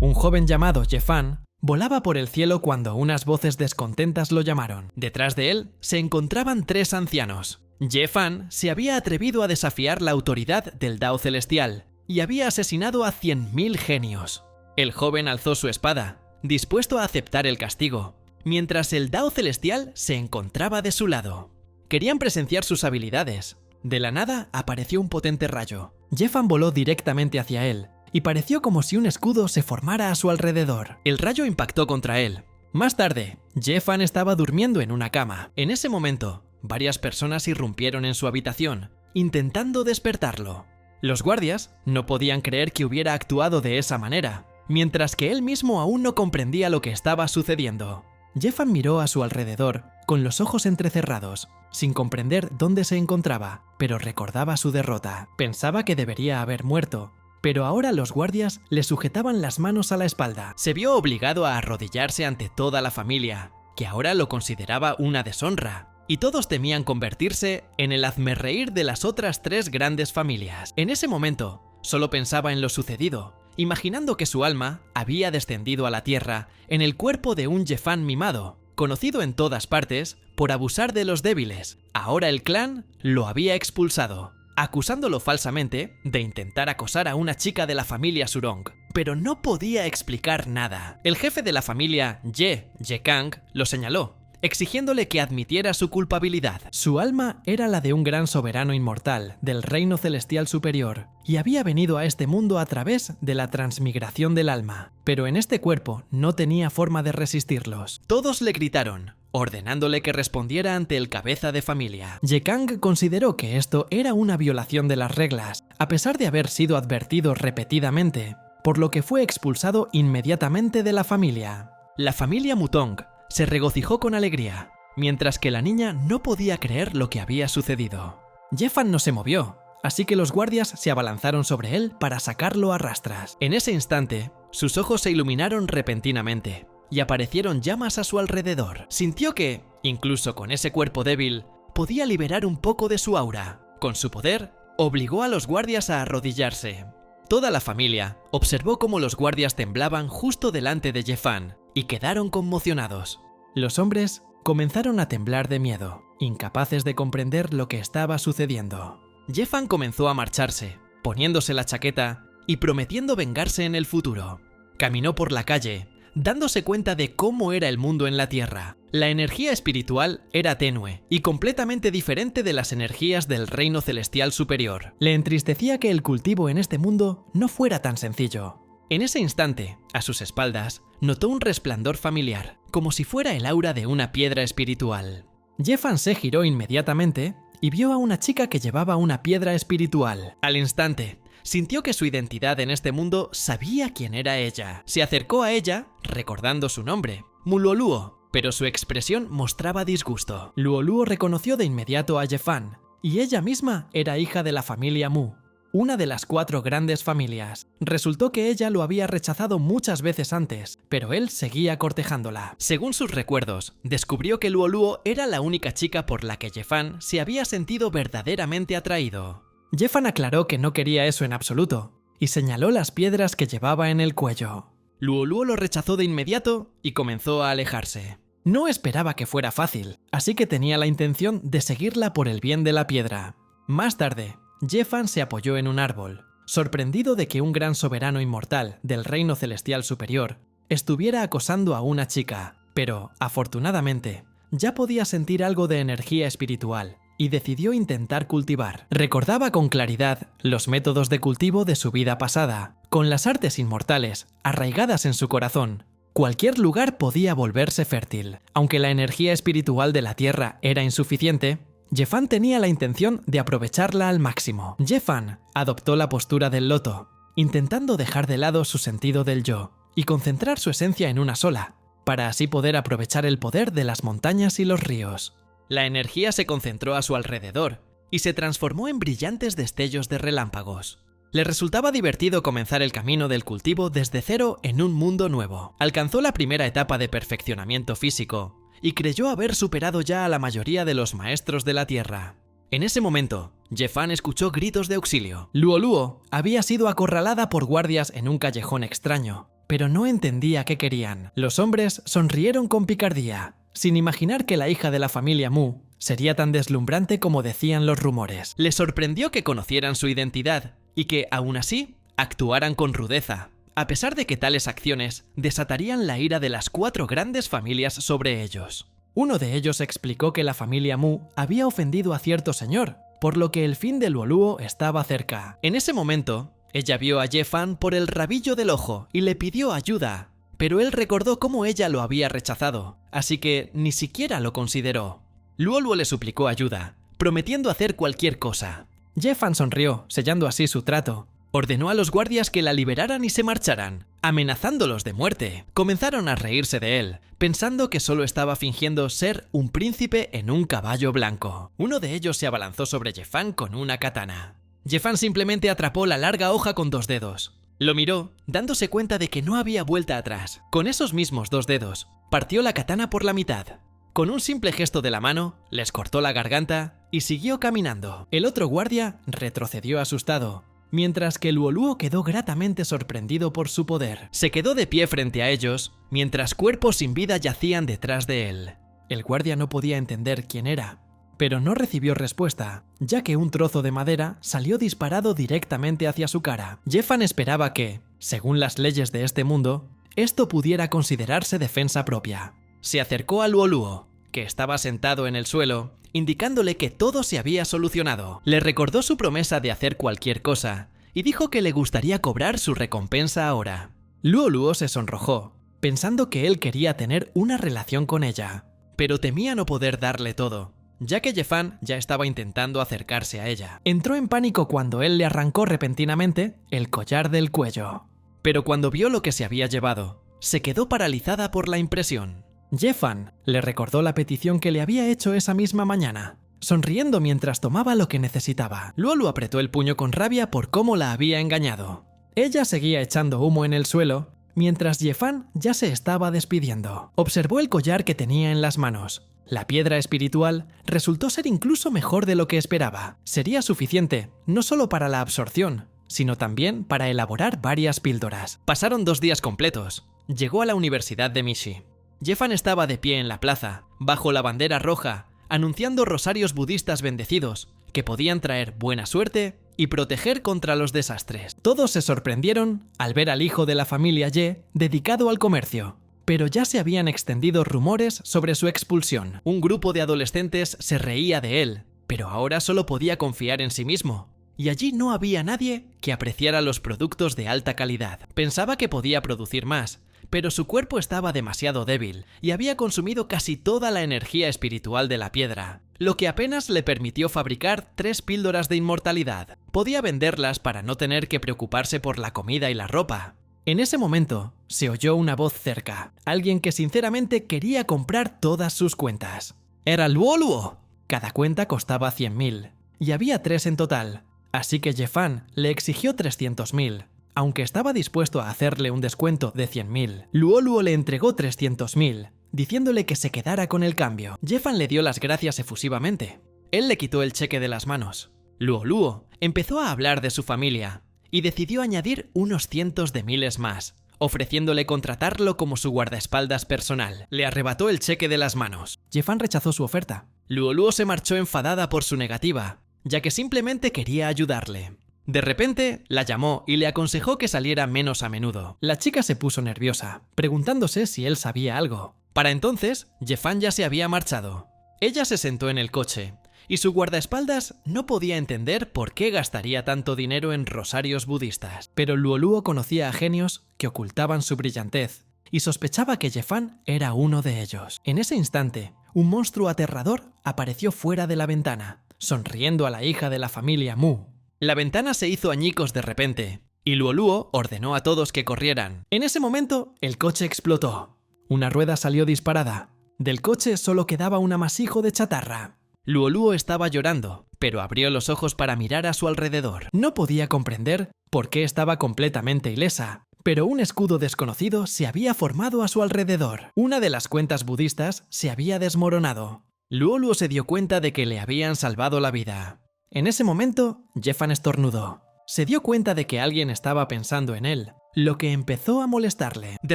Un joven llamado Jefan volaba por el cielo cuando unas voces descontentas lo llamaron. Detrás de él se encontraban 3 ancianos. Jefan se había atrevido a desafiar la autoridad del Dao celestial y había asesinado a 100.000 genios. El joven alzó su espada, dispuesto a aceptar el castigo, mientras el Dao celestial se encontraba de su lado. Querían presenciar sus habilidades. De la nada apareció un potente rayo. Jefan voló directamente hacia él y pareció como si un escudo se formara a su alrededor. El rayo impactó contra él. Más tarde, Jefan estaba durmiendo en una cama. En ese momento, varias personas irrumpieron en su habitación, intentando despertarlo. Los guardias no podían creer que hubiera actuado de esa manera, mientras que él mismo aún no comprendía lo que estaba sucediendo. Jefan miró a su alrededor, con los ojos entrecerrados, sin comprender dónde se encontraba, pero recordaba su derrota. Pensaba que debería haber muerto, pero ahora los guardias le sujetaban las manos a la espalda. Se vio obligado a arrodillarse ante toda la familia, que ahora lo consideraba una deshonra, y todos temían convertirse en el hazmerreír de las otras 3 grandes familias. En ese momento, solo pensaba en lo sucedido, imaginando que su alma había descendido a la tierra en el cuerpo de un Jefan mimado, conocido en todas partes por abusar de los débiles. Ahora el clan lo había expulsado, acusándolo falsamente de intentar acosar a una chica de la familia Surong, pero no podía explicar nada. El jefe de la familia, Ye-Kang, lo señaló, exigiéndole que admitiera su culpabilidad. Su alma era la de un gran soberano inmortal del reino celestial superior y había venido a este mundo a través de la transmigración del alma, pero en este cuerpo no tenía forma de resistirlos. Todos le gritaron, ordenándole que respondiera ante el cabeza de familia. Ye-Kang consideró que esto era una violación de las reglas, a pesar de haber sido advertido repetidamente, por lo que fue expulsado inmediatamente de la familia. La familia Mutong se regocijó con alegría, mientras que la niña no podía creer lo que había sucedido. Jefan no se movió, así que los guardias se abalanzaron sobre él para sacarlo a rastras. En ese instante, sus ojos se iluminaron repentinamente y aparecieron llamas a su alrededor. Sintió que, incluso con ese cuerpo débil, podía liberar un poco de su aura. Con su poder, obligó a los guardias a arrodillarse. Toda la familia observó cómo los guardias temblaban justo delante de Jefan y quedaron conmocionados. Los hombres comenzaron a temblar de miedo, incapaces de comprender lo que estaba sucediendo. Jefan comenzó a marcharse, poniéndose la chaqueta y prometiendo vengarse en el futuro. Caminó por la calle, dándose cuenta de cómo era el mundo en la Tierra. La energía espiritual era tenue y completamente diferente de las energías del reino celestial superior. Le entristecía que el cultivo en este mundo no fuera tan sencillo. En ese instante, a sus espaldas, notó un resplandor familiar, como si fuera el aura de una piedra espiritual. Jefan se giró inmediatamente y vio a una chica que llevaba una piedra espiritual. Al instante, sintió que su identidad en este mundo sabía quién era ella. Se acercó a ella, recordando su nombre, Luoluo, pero su expresión mostraba disgusto. Luoluo reconoció de inmediato a Jefan, y ella misma era hija de la familia Mu, una de las 4 grandes familias. Resultó que ella lo había rechazado muchas veces antes, pero él seguía cortejándola. Según sus recuerdos, descubrió que Luoluo era la única chica por la que Jefan se había sentido verdaderamente atraído. Jefan aclaró que no quería eso en absoluto, y señaló las piedras que llevaba en el cuello. Luoluo lo rechazó de inmediato y comenzó a alejarse. No esperaba que fuera fácil, así que tenía la intención de seguirla por el bien de la piedra. Más tarde, Jefan se apoyó en un árbol, sorprendido de que un gran soberano inmortal del reino celestial superior estuviera acosando a una chica, pero, afortunadamente, ya podía sentir algo de energía espiritual y decidió intentar cultivar. Recordaba con claridad los métodos de cultivo de su vida pasada. Con las artes inmortales arraigadas en su corazón, cualquier lugar podía volverse fértil. Aunque la energía espiritual de la tierra era insuficiente, Jefan tenía la intención de aprovecharla al máximo. Jefan adoptó la postura del loto, intentando dejar de lado su sentido del yo y concentrar su esencia en una sola, para así poder aprovechar el poder de las montañas y los ríos. La energía se concentró a su alrededor y se transformó en brillantes destellos de relámpagos. Le resultaba divertido comenzar el camino del cultivo desde cero en un mundo nuevo. Alcanzó la primera etapa de perfeccionamiento físico y creyó haber superado ya a la mayoría de los maestros de la tierra. En ese momento, Jefan escuchó gritos de auxilio. Luoluo había sido acorralada por guardias en un callejón extraño, pero no entendía qué querían. Los hombres sonrieron con picardía, sin imaginar que la hija de la familia Mu sería tan deslumbrante como decían los rumores. Les sorprendió que conocieran su identidad y que, aún así, actuaran con rudeza, a pesar de que tales acciones desatarían la ira de las 4 grandes familias sobre ellos. Uno de ellos explicó que la familia Mu había ofendido a cierto señor, por lo que el fin de Luoluo estaba cerca. En ese momento, ella vio a Ye-Fan por el rabillo del ojo y le pidió ayuda, pero él recordó cómo ella lo había rechazado, así que ni siquiera lo consideró. Luoluo le suplicó ayuda, prometiendo hacer cualquier cosa. Ye-Fan sonrió, sellando así su trato. Ordenó a los guardias que la liberaran y se marcharan, amenazándolos de muerte. Comenzaron a reírse de él, pensando que solo estaba fingiendo ser un príncipe en un caballo blanco. Uno de ellos se abalanzó sobre Ye-Fan con una katana. Ye-Fan simplemente atrapó la larga hoja con 2 dedos. Lo miró, dándose cuenta de que no había vuelta atrás. Con esos mismos 2 dedos, partió la katana por la mitad. Con un simple gesto de la mano, les cortó la garganta y siguió caminando. El otro guardia retrocedió asustado, mientras que Luoluo quedó gratamente sorprendido por su poder. Se quedó de pie frente a ellos, mientras cuerpos sin vida yacían detrás de él. El guardia no podía entender quién era, pero no recibió respuesta, ya que un trozo de madera salió disparado directamente hacia su cara. Ye-Fan esperaba que, según las leyes de este mundo, esto pudiera considerarse defensa propia. Se acercó a Luoluo, que estaba sentado en el suelo, indicándole que todo se había solucionado. Le recordó su promesa de hacer cualquier cosa y dijo que le gustaría cobrar su recompensa ahora. Luoluo se sonrojó, pensando que él quería tener una relación con ella, pero temía no poder darle todo, ya que Ye-Fan ya estaba intentando acercarse a ella. Entró en pánico cuando él le arrancó repentinamente el collar del cuello, pero cuando vio lo que se había llevado, se quedó paralizada por la impresión. Ye-Fan le recordó la petición que le había hecho esa misma mañana, sonriendo mientras tomaba lo que necesitaba. Luoluo apretó el puño con rabia por cómo la había engañado. Ella seguía echando humo en el suelo, mientras Ye-Fan ya se estaba despidiendo. Observó el collar que tenía en las manos. La piedra espiritual resultó ser incluso mejor de lo que esperaba. Sería suficiente, no solo para la absorción, sino también para elaborar varias píldoras. Pasaron 2 días completos. Llegó a la Universidad de Mishi. Ye-Fan estaba de pie en la plaza, bajo la bandera roja, anunciando rosarios budistas bendecidos, que podían traer buena suerte y proteger contra los desastres. Todos se sorprendieron al ver al hijo de la familia Ye dedicado al comercio, pero ya se habían extendido rumores sobre su expulsión. Un grupo de adolescentes se reía de él, pero ahora solo podía confiar en sí mismo, y allí no había nadie que apreciara los productos de alta calidad. Pensaba que podía producir más, pero su cuerpo estaba demasiado débil y había consumido casi toda la energía espiritual de la piedra, lo que apenas le permitió fabricar 3 píldoras de inmortalidad. Podía venderlas para no tener que preocuparse por la comida y la ropa. En ese momento, se oyó una voz cerca, alguien que sinceramente quería comprar todas sus cuentas. Era Luoluo. Cada cuenta costaba 100.000, y había 3 en total, así que Ye-Fan le exigió 300.000. Aunque estaba dispuesto a hacerle un descuento de 100.000, Luoluo le entregó 300.000, diciéndole que se quedara con el cambio. Ye-Fan le dio las gracias efusivamente. Él le quitó el cheque de las manos. Luoluo empezó a hablar de su familia y decidió añadir unos cientos de miles más, ofreciéndole contratarlo como su guardaespaldas personal. Le arrebató el cheque de las manos. Ye-Fan rechazó su oferta. Luoluo se marchó enfadada por su negativa, ya que simplemente quería ayudarle. De repente, la llamó y le aconsejó que saliera menos a menudo. La chica se puso nerviosa, preguntándose si él sabía algo. Para entonces, Ye-Fan ya se había marchado. Ella se sentó en el coche, y su guardaespaldas no podía entender por qué gastaría tanto dinero en rosarios budistas. Pero Luoluo conocía a genios que ocultaban su brillantez, y sospechaba que Ye-Fan era uno de ellos. En ese instante, un monstruo aterrador apareció fuera de la ventana, sonriendo a la hija de la familia Mu. La ventana se hizo añicos de repente, y Luoluo ordenó a todos que corrieran. En ese momento, el coche explotó. Una rueda salió disparada. Del coche solo quedaba un amasijo de chatarra. Luoluo estaba llorando, pero abrió los ojos para mirar a su alrededor. No podía comprender por qué estaba completamente ilesa, pero un escudo desconocido se había formado a su alrededor. Una de las cuentas budistas se había desmoronado. Luoluo se dio cuenta de que le habían salvado la vida. En ese momento, Ye-Fan estornudó. Se dio cuenta de que alguien estaba pensando en él, lo que empezó a molestarle. De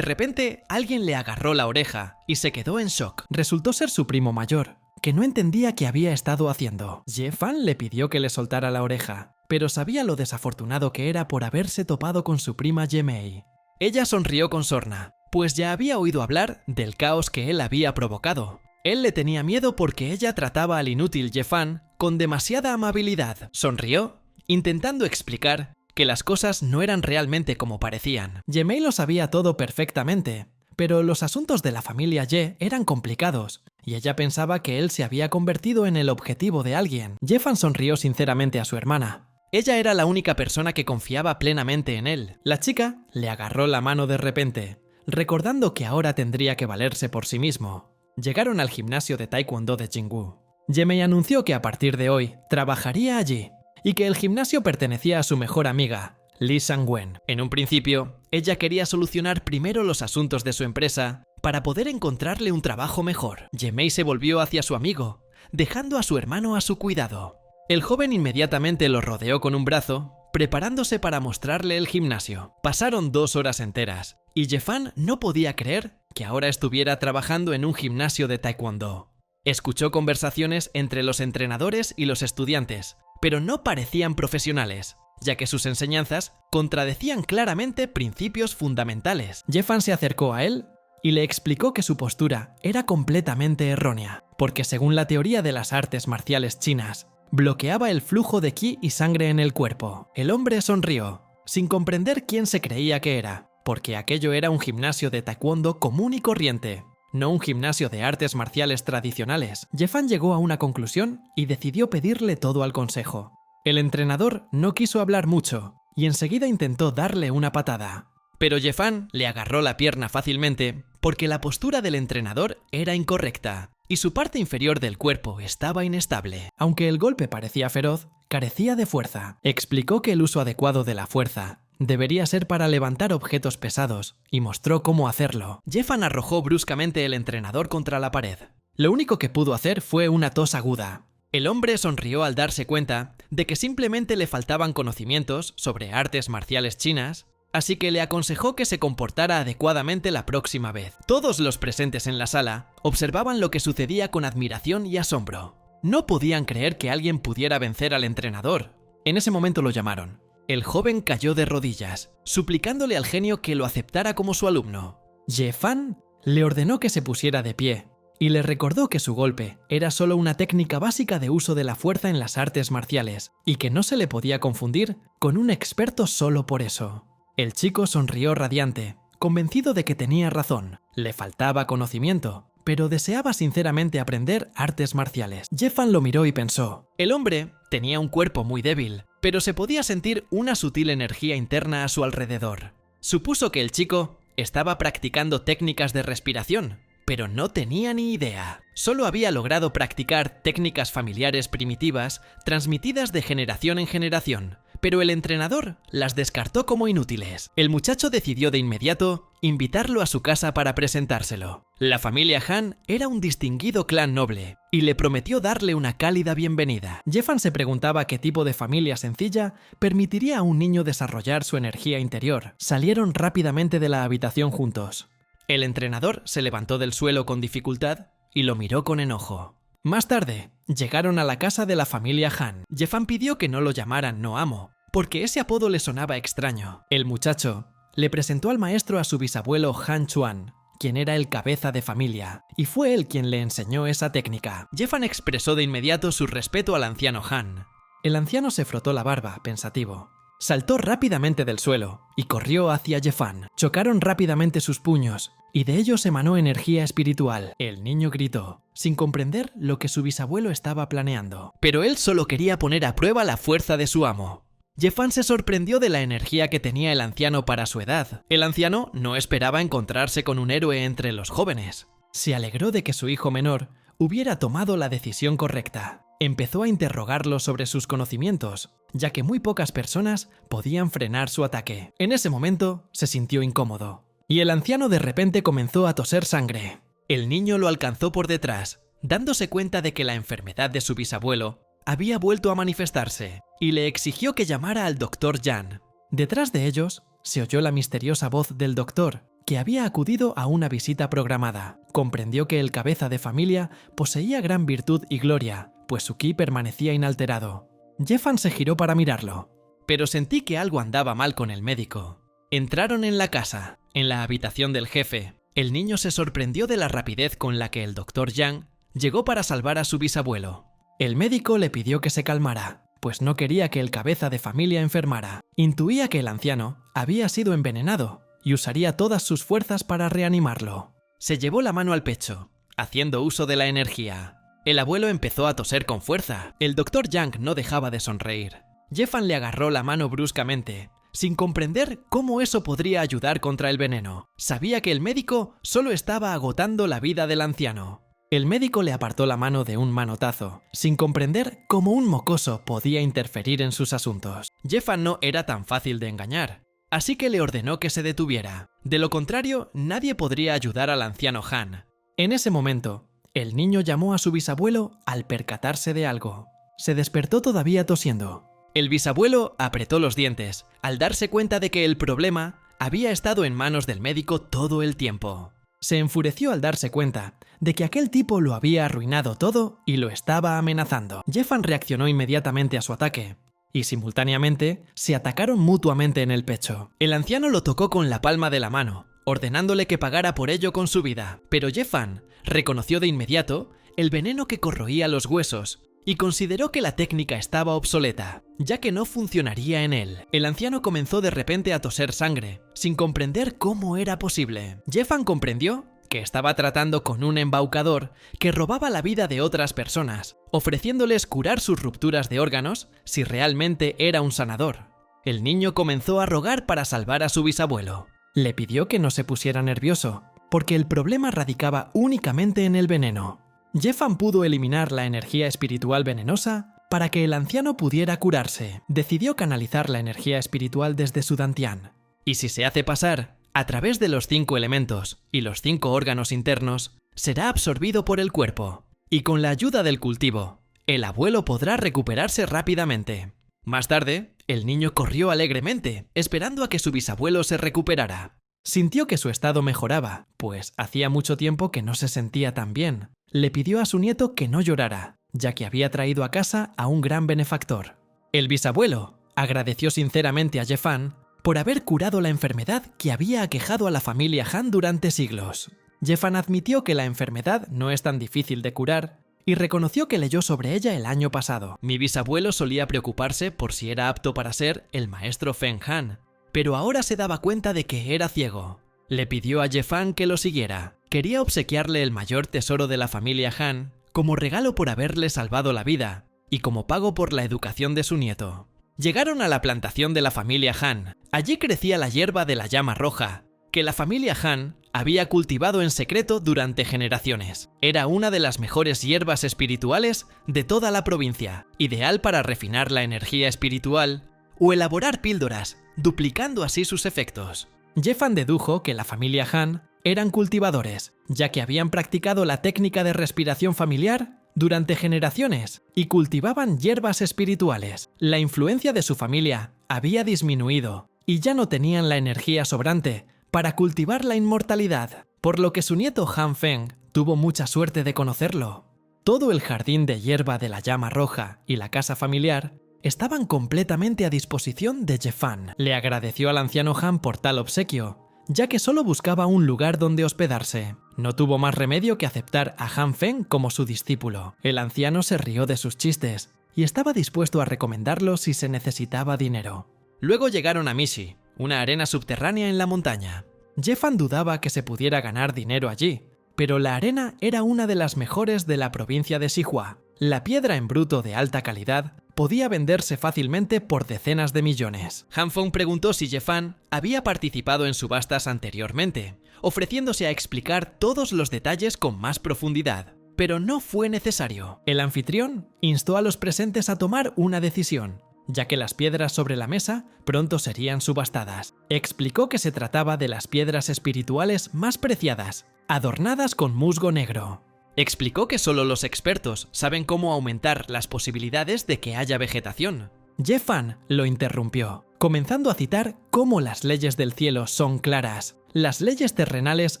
repente, alguien le agarró la oreja y se quedó en shock. Resultó ser su primo mayor, que no entendía qué había estado haciendo. Ye-fan le pidió que le soltara la oreja, pero sabía lo desafortunado que era por haberse topado con su prima Ye-mei. Ella sonrió con sorna, pues ya había oído hablar del caos que él había provocado. Él le tenía miedo porque ella trataba al inútil Ye-fan con demasiada amabilidad. Sonrió, intentando explicar que las cosas no eran realmente como parecían. Ye-mei lo sabía todo perfectamente, pero los asuntos de la familia Ye eran complicados, y ella pensaba que él se había convertido en el objetivo de alguien. Ye-fan sonrió sinceramente a su hermana. Ella era la única persona que confiaba plenamente en él. La chica le agarró la mano de repente, recordando que ahora tendría que valerse por sí mismo. Llegaron al gimnasio de taekwondo de Jingwu. Ye-mei anunció que a partir de hoy trabajaría allí, y que el gimnasio pertenecía a su mejor amiga, Lee Sang-wen. En un principio, ella quería solucionar primero los asuntos de su empresa para poder encontrarle un trabajo mejor. Ye-mei se volvió hacia su amigo, dejando a su hermano a su cuidado. El joven inmediatamente lo rodeó con un brazo, preparándose para mostrarle el gimnasio. Pasaron 2 horas enteras, y Ye-fan no podía creer que ahora estuviera trabajando en un gimnasio de taekwondo. Escuchó conversaciones entre los entrenadores y los estudiantes, pero no parecían profesionales, ya que sus enseñanzas contradecían claramente principios fundamentales. Ye-fan se acercó a él y le explicó que su postura era completamente errónea, porque según la teoría de las artes marciales chinas, bloqueaba el flujo de ki y sangre en el cuerpo. El hombre sonrió, sin comprender quién se creía que era, porque aquello era un gimnasio de taekwondo común y corriente, no un gimnasio de artes marciales tradicionales. Ye-fan llegó a una conclusión y decidió pedirle todo al consejo. El entrenador no quiso hablar mucho y enseguida intentó darle una patada. Pero Ye-fan le agarró la pierna fácilmente porque la postura del entrenador era incorrecta y su parte inferior del cuerpo estaba inestable. Aunque el golpe parecía feroz, carecía de fuerza. Explicó que el uso adecuado de la fuerza debería ser para levantar objetos pesados y mostró cómo hacerlo. Ye-fan arrojó bruscamente el entrenador contra la pared. Lo único que pudo hacer fue una tos aguda. El hombre sonrió al darse cuenta de que simplemente le faltaban conocimientos sobre artes marciales chinas, así que le aconsejó que se comportara adecuadamente la próxima vez. Todos los presentes en la sala observaban lo que sucedía con admiración y asombro. No podían creer que alguien pudiera vencer al entrenador. En ese momento lo llamaron. El joven cayó de rodillas, suplicándole al genio que lo aceptara como su alumno. Ye-fan le ordenó que se pusiera de pie y le recordó que su golpe era solo una técnica básica de uso de la fuerza en las artes marciales y que no se le podía confundir con un experto solo por eso. El chico sonrió radiante, convencido de que tenía razón. Le faltaba conocimiento, pero deseaba sinceramente aprender artes marciales. Ye-fan lo miró y pensó. El hombre tenía un cuerpo muy débil, pero se podía sentir una sutil energía interna a su alrededor. Supuso que el chico estaba practicando técnicas de respiración, pero no tenía ni idea. Solo había logrado practicar técnicas familiares primitivas transmitidas de generación en generación, pero el entrenador las descartó como inútiles. El muchacho decidió de inmediato invitarlo a su casa para presentárselo. La familia Han era un distinguido clan noble y le prometió darle una cálida bienvenida. Ye-fan se preguntaba qué tipo de familia sencilla permitiría a un niño desarrollar su energía interior. Salieron rápidamente de la habitación juntos. El entrenador se levantó del suelo con dificultad y lo miró con enojo. Más tarde, llegaron a la casa de la familia Han. Ye-fan pidió que no lo llamaran no amo, porque ese apodo le sonaba extraño. El muchacho le presentó al maestro a su bisabuelo Han Chuan, quien era el cabeza de familia, y fue él quien le enseñó esa técnica. Ye-fan expresó de inmediato su respeto al anciano Han. El anciano se frotó la barba, pensativo. Saltó rápidamente del suelo y corrió hacia Ye-fan. Chocaron rápidamente sus puños y de ellos emanó energía espiritual. El niño gritó, sin comprender lo que su bisabuelo estaba planeando. Pero él solo quería poner a prueba la fuerza de su amo. Ye-fan se sorprendió de la energía que tenía el anciano para su edad. El anciano no esperaba encontrarse con un héroe entre los jóvenes. Se alegró de que su hijo menor hubiera tomado la decisión correcta. Empezó a interrogarlo sobre sus conocimientos, ya que muy pocas personas podían frenar su ataque. En ese momento se sintió incómodo, y el anciano de repente comenzó a toser sangre. El niño lo alcanzó por detrás, dándose cuenta de que la enfermedad de su bisabuelo había vuelto a manifestarse y le exigió que llamara al Dr. Jan. Detrás de ellos se oyó la misteriosa voz del doctor, que había acudido a una visita programada. Comprendió que el cabeza de familia poseía gran virtud y gloria, pues su ki permanecía inalterado. Jeffan se giró para mirarlo, pero sentí que algo andaba mal con el médico. Entraron en la casa. En la habitación del jefe, el niño se sorprendió de la rapidez con la que el Dr. Yang llegó para salvar a su bisabuelo. El médico le pidió que se calmara, pues no quería que el cabeza de familia enfermara. Intuía que el anciano había sido envenenado y usaría todas sus fuerzas para reanimarlo. Se llevó la mano al pecho, haciendo uso de la energía. El abuelo empezó a toser con fuerza. El Dr. Yang no dejaba de sonreír. Jeffan le agarró la mano bruscamente, sin comprender cómo eso podría ayudar contra el veneno. Sabía que el médico solo estaba agotando la vida del anciano. El médico le apartó la mano de un manotazo, sin comprender cómo un mocoso podía interferir en sus asuntos. Jeffan no era tan fácil de engañar, así que le ordenó que se detuviera. De lo contrario, nadie podría ayudar al anciano Han. En ese momento, el niño llamó a su bisabuelo al percatarse de algo. Se despertó todavía tosiendo. El bisabuelo apretó los dientes al darse cuenta de que el problema había estado en manos del médico todo el tiempo. Se enfureció al darse cuenta de que aquel tipo lo había arruinado todo y lo estaba amenazando. Jeffan reaccionó inmediatamente a su ataque y simultáneamente se atacaron mutuamente en el pecho. El anciano lo tocó con la palma de la mano, ordenándole que pagara por ello con su vida. Pero Jeffan reconoció de inmediato el veneno que corroía los huesos y consideró que la técnica estaba obsoleta, ya que no funcionaría en él. El anciano comenzó de repente a toser sangre, sin comprender cómo era posible. Jeffan comprendió que estaba tratando con un embaucador que robaba la vida de otras personas, ofreciéndoles curar sus rupturas de órganos si realmente era un sanador. El niño comenzó a rogar para salvar a su bisabuelo. Le pidió que no se pusiera nervioso, porque el problema radicaba únicamente en el veneno. Jeffan pudo eliminar la energía espiritual venenosa para que el anciano pudiera curarse. Decidió canalizar la energía espiritual desde su dantián. Y si se hace pasar a través de los 5 elementos y los 5 órganos internos, será absorbido por el cuerpo. Y con la ayuda del cultivo, el abuelo podrá recuperarse rápidamente. Más tarde, el niño corrió alegremente, esperando a que su bisabuelo se recuperara. Sintió que su estado mejoraba, pues hacía mucho tiempo que no se sentía tan bien. Le pidió a su nieto que no llorara, ya que había traído a casa a un gran benefactor. El bisabuelo agradeció sinceramente a Jeffan por haber curado la enfermedad que había aquejado a la familia Han durante siglos. Jeffan admitió que la enfermedad no es tan difícil de curar y reconoció que leyó sobre ella el año pasado. Mi bisabuelo solía preocuparse por si era apto para ser el maestro Feng Han, pero ahora se daba cuenta de que era ciego. Le pidió a Jeffan que lo siguiera. Quería obsequiarle el mayor tesoro de la familia Han como regalo por haberle salvado la vida y como pago por la educación de su nieto. Llegaron a la plantación de la familia Han. Allí crecía la hierba de la llama roja, que la familia Han había cultivado en secreto durante generaciones. Era una de las mejores hierbas espirituales de toda la provincia, ideal para refinar la energía espiritual o elaborar píldoras, duplicando así sus efectos. Jeffan dedujo que la familia Han eran cultivadores, ya que habían practicado la técnica de respiración familiar durante generaciones y cultivaban hierbas espirituales. La influencia de su familia había disminuido y ya no tenían la energía sobrante para cultivar la inmortalidad, por lo que su nieto Han Feng tuvo mucha suerte de conocerlo. Todo el jardín de hierba de la llama roja y la casa familiar estaban completamente a disposición de Jeffan. Le agradeció al anciano Han por tal obsequio, ya que solo buscaba un lugar donde hospedarse. No tuvo más remedio que aceptar a Han Feng como su discípulo. El anciano se rió de sus chistes y estaba dispuesto a recomendarlo si se necesitaba dinero. Luego llegaron a Mishi, una arena subterránea en la montaña. Jeffan dudaba que se pudiera ganar dinero allí, pero la arena era una de las mejores de la provincia de Xinhua. La piedra en bruto de alta calidad podía venderse fácilmente por decenas de millones. Han Feng preguntó si Jeffan había participado en subastas anteriormente, ofreciéndose a explicar todos los detalles con más profundidad. Pero no fue necesario. El anfitrión instó a los presentes a tomar una decisión, ya que las piedras sobre la mesa pronto serían subastadas. Explicó que se trataba de las piedras espirituales más preciadas, adornadas con musgo negro. Explicó que solo los expertos saben cómo aumentar las posibilidades de que haya vegetación. Ye-Fan lo interrumpió, comenzando a citar cómo las leyes del cielo son claras. Las leyes terrenales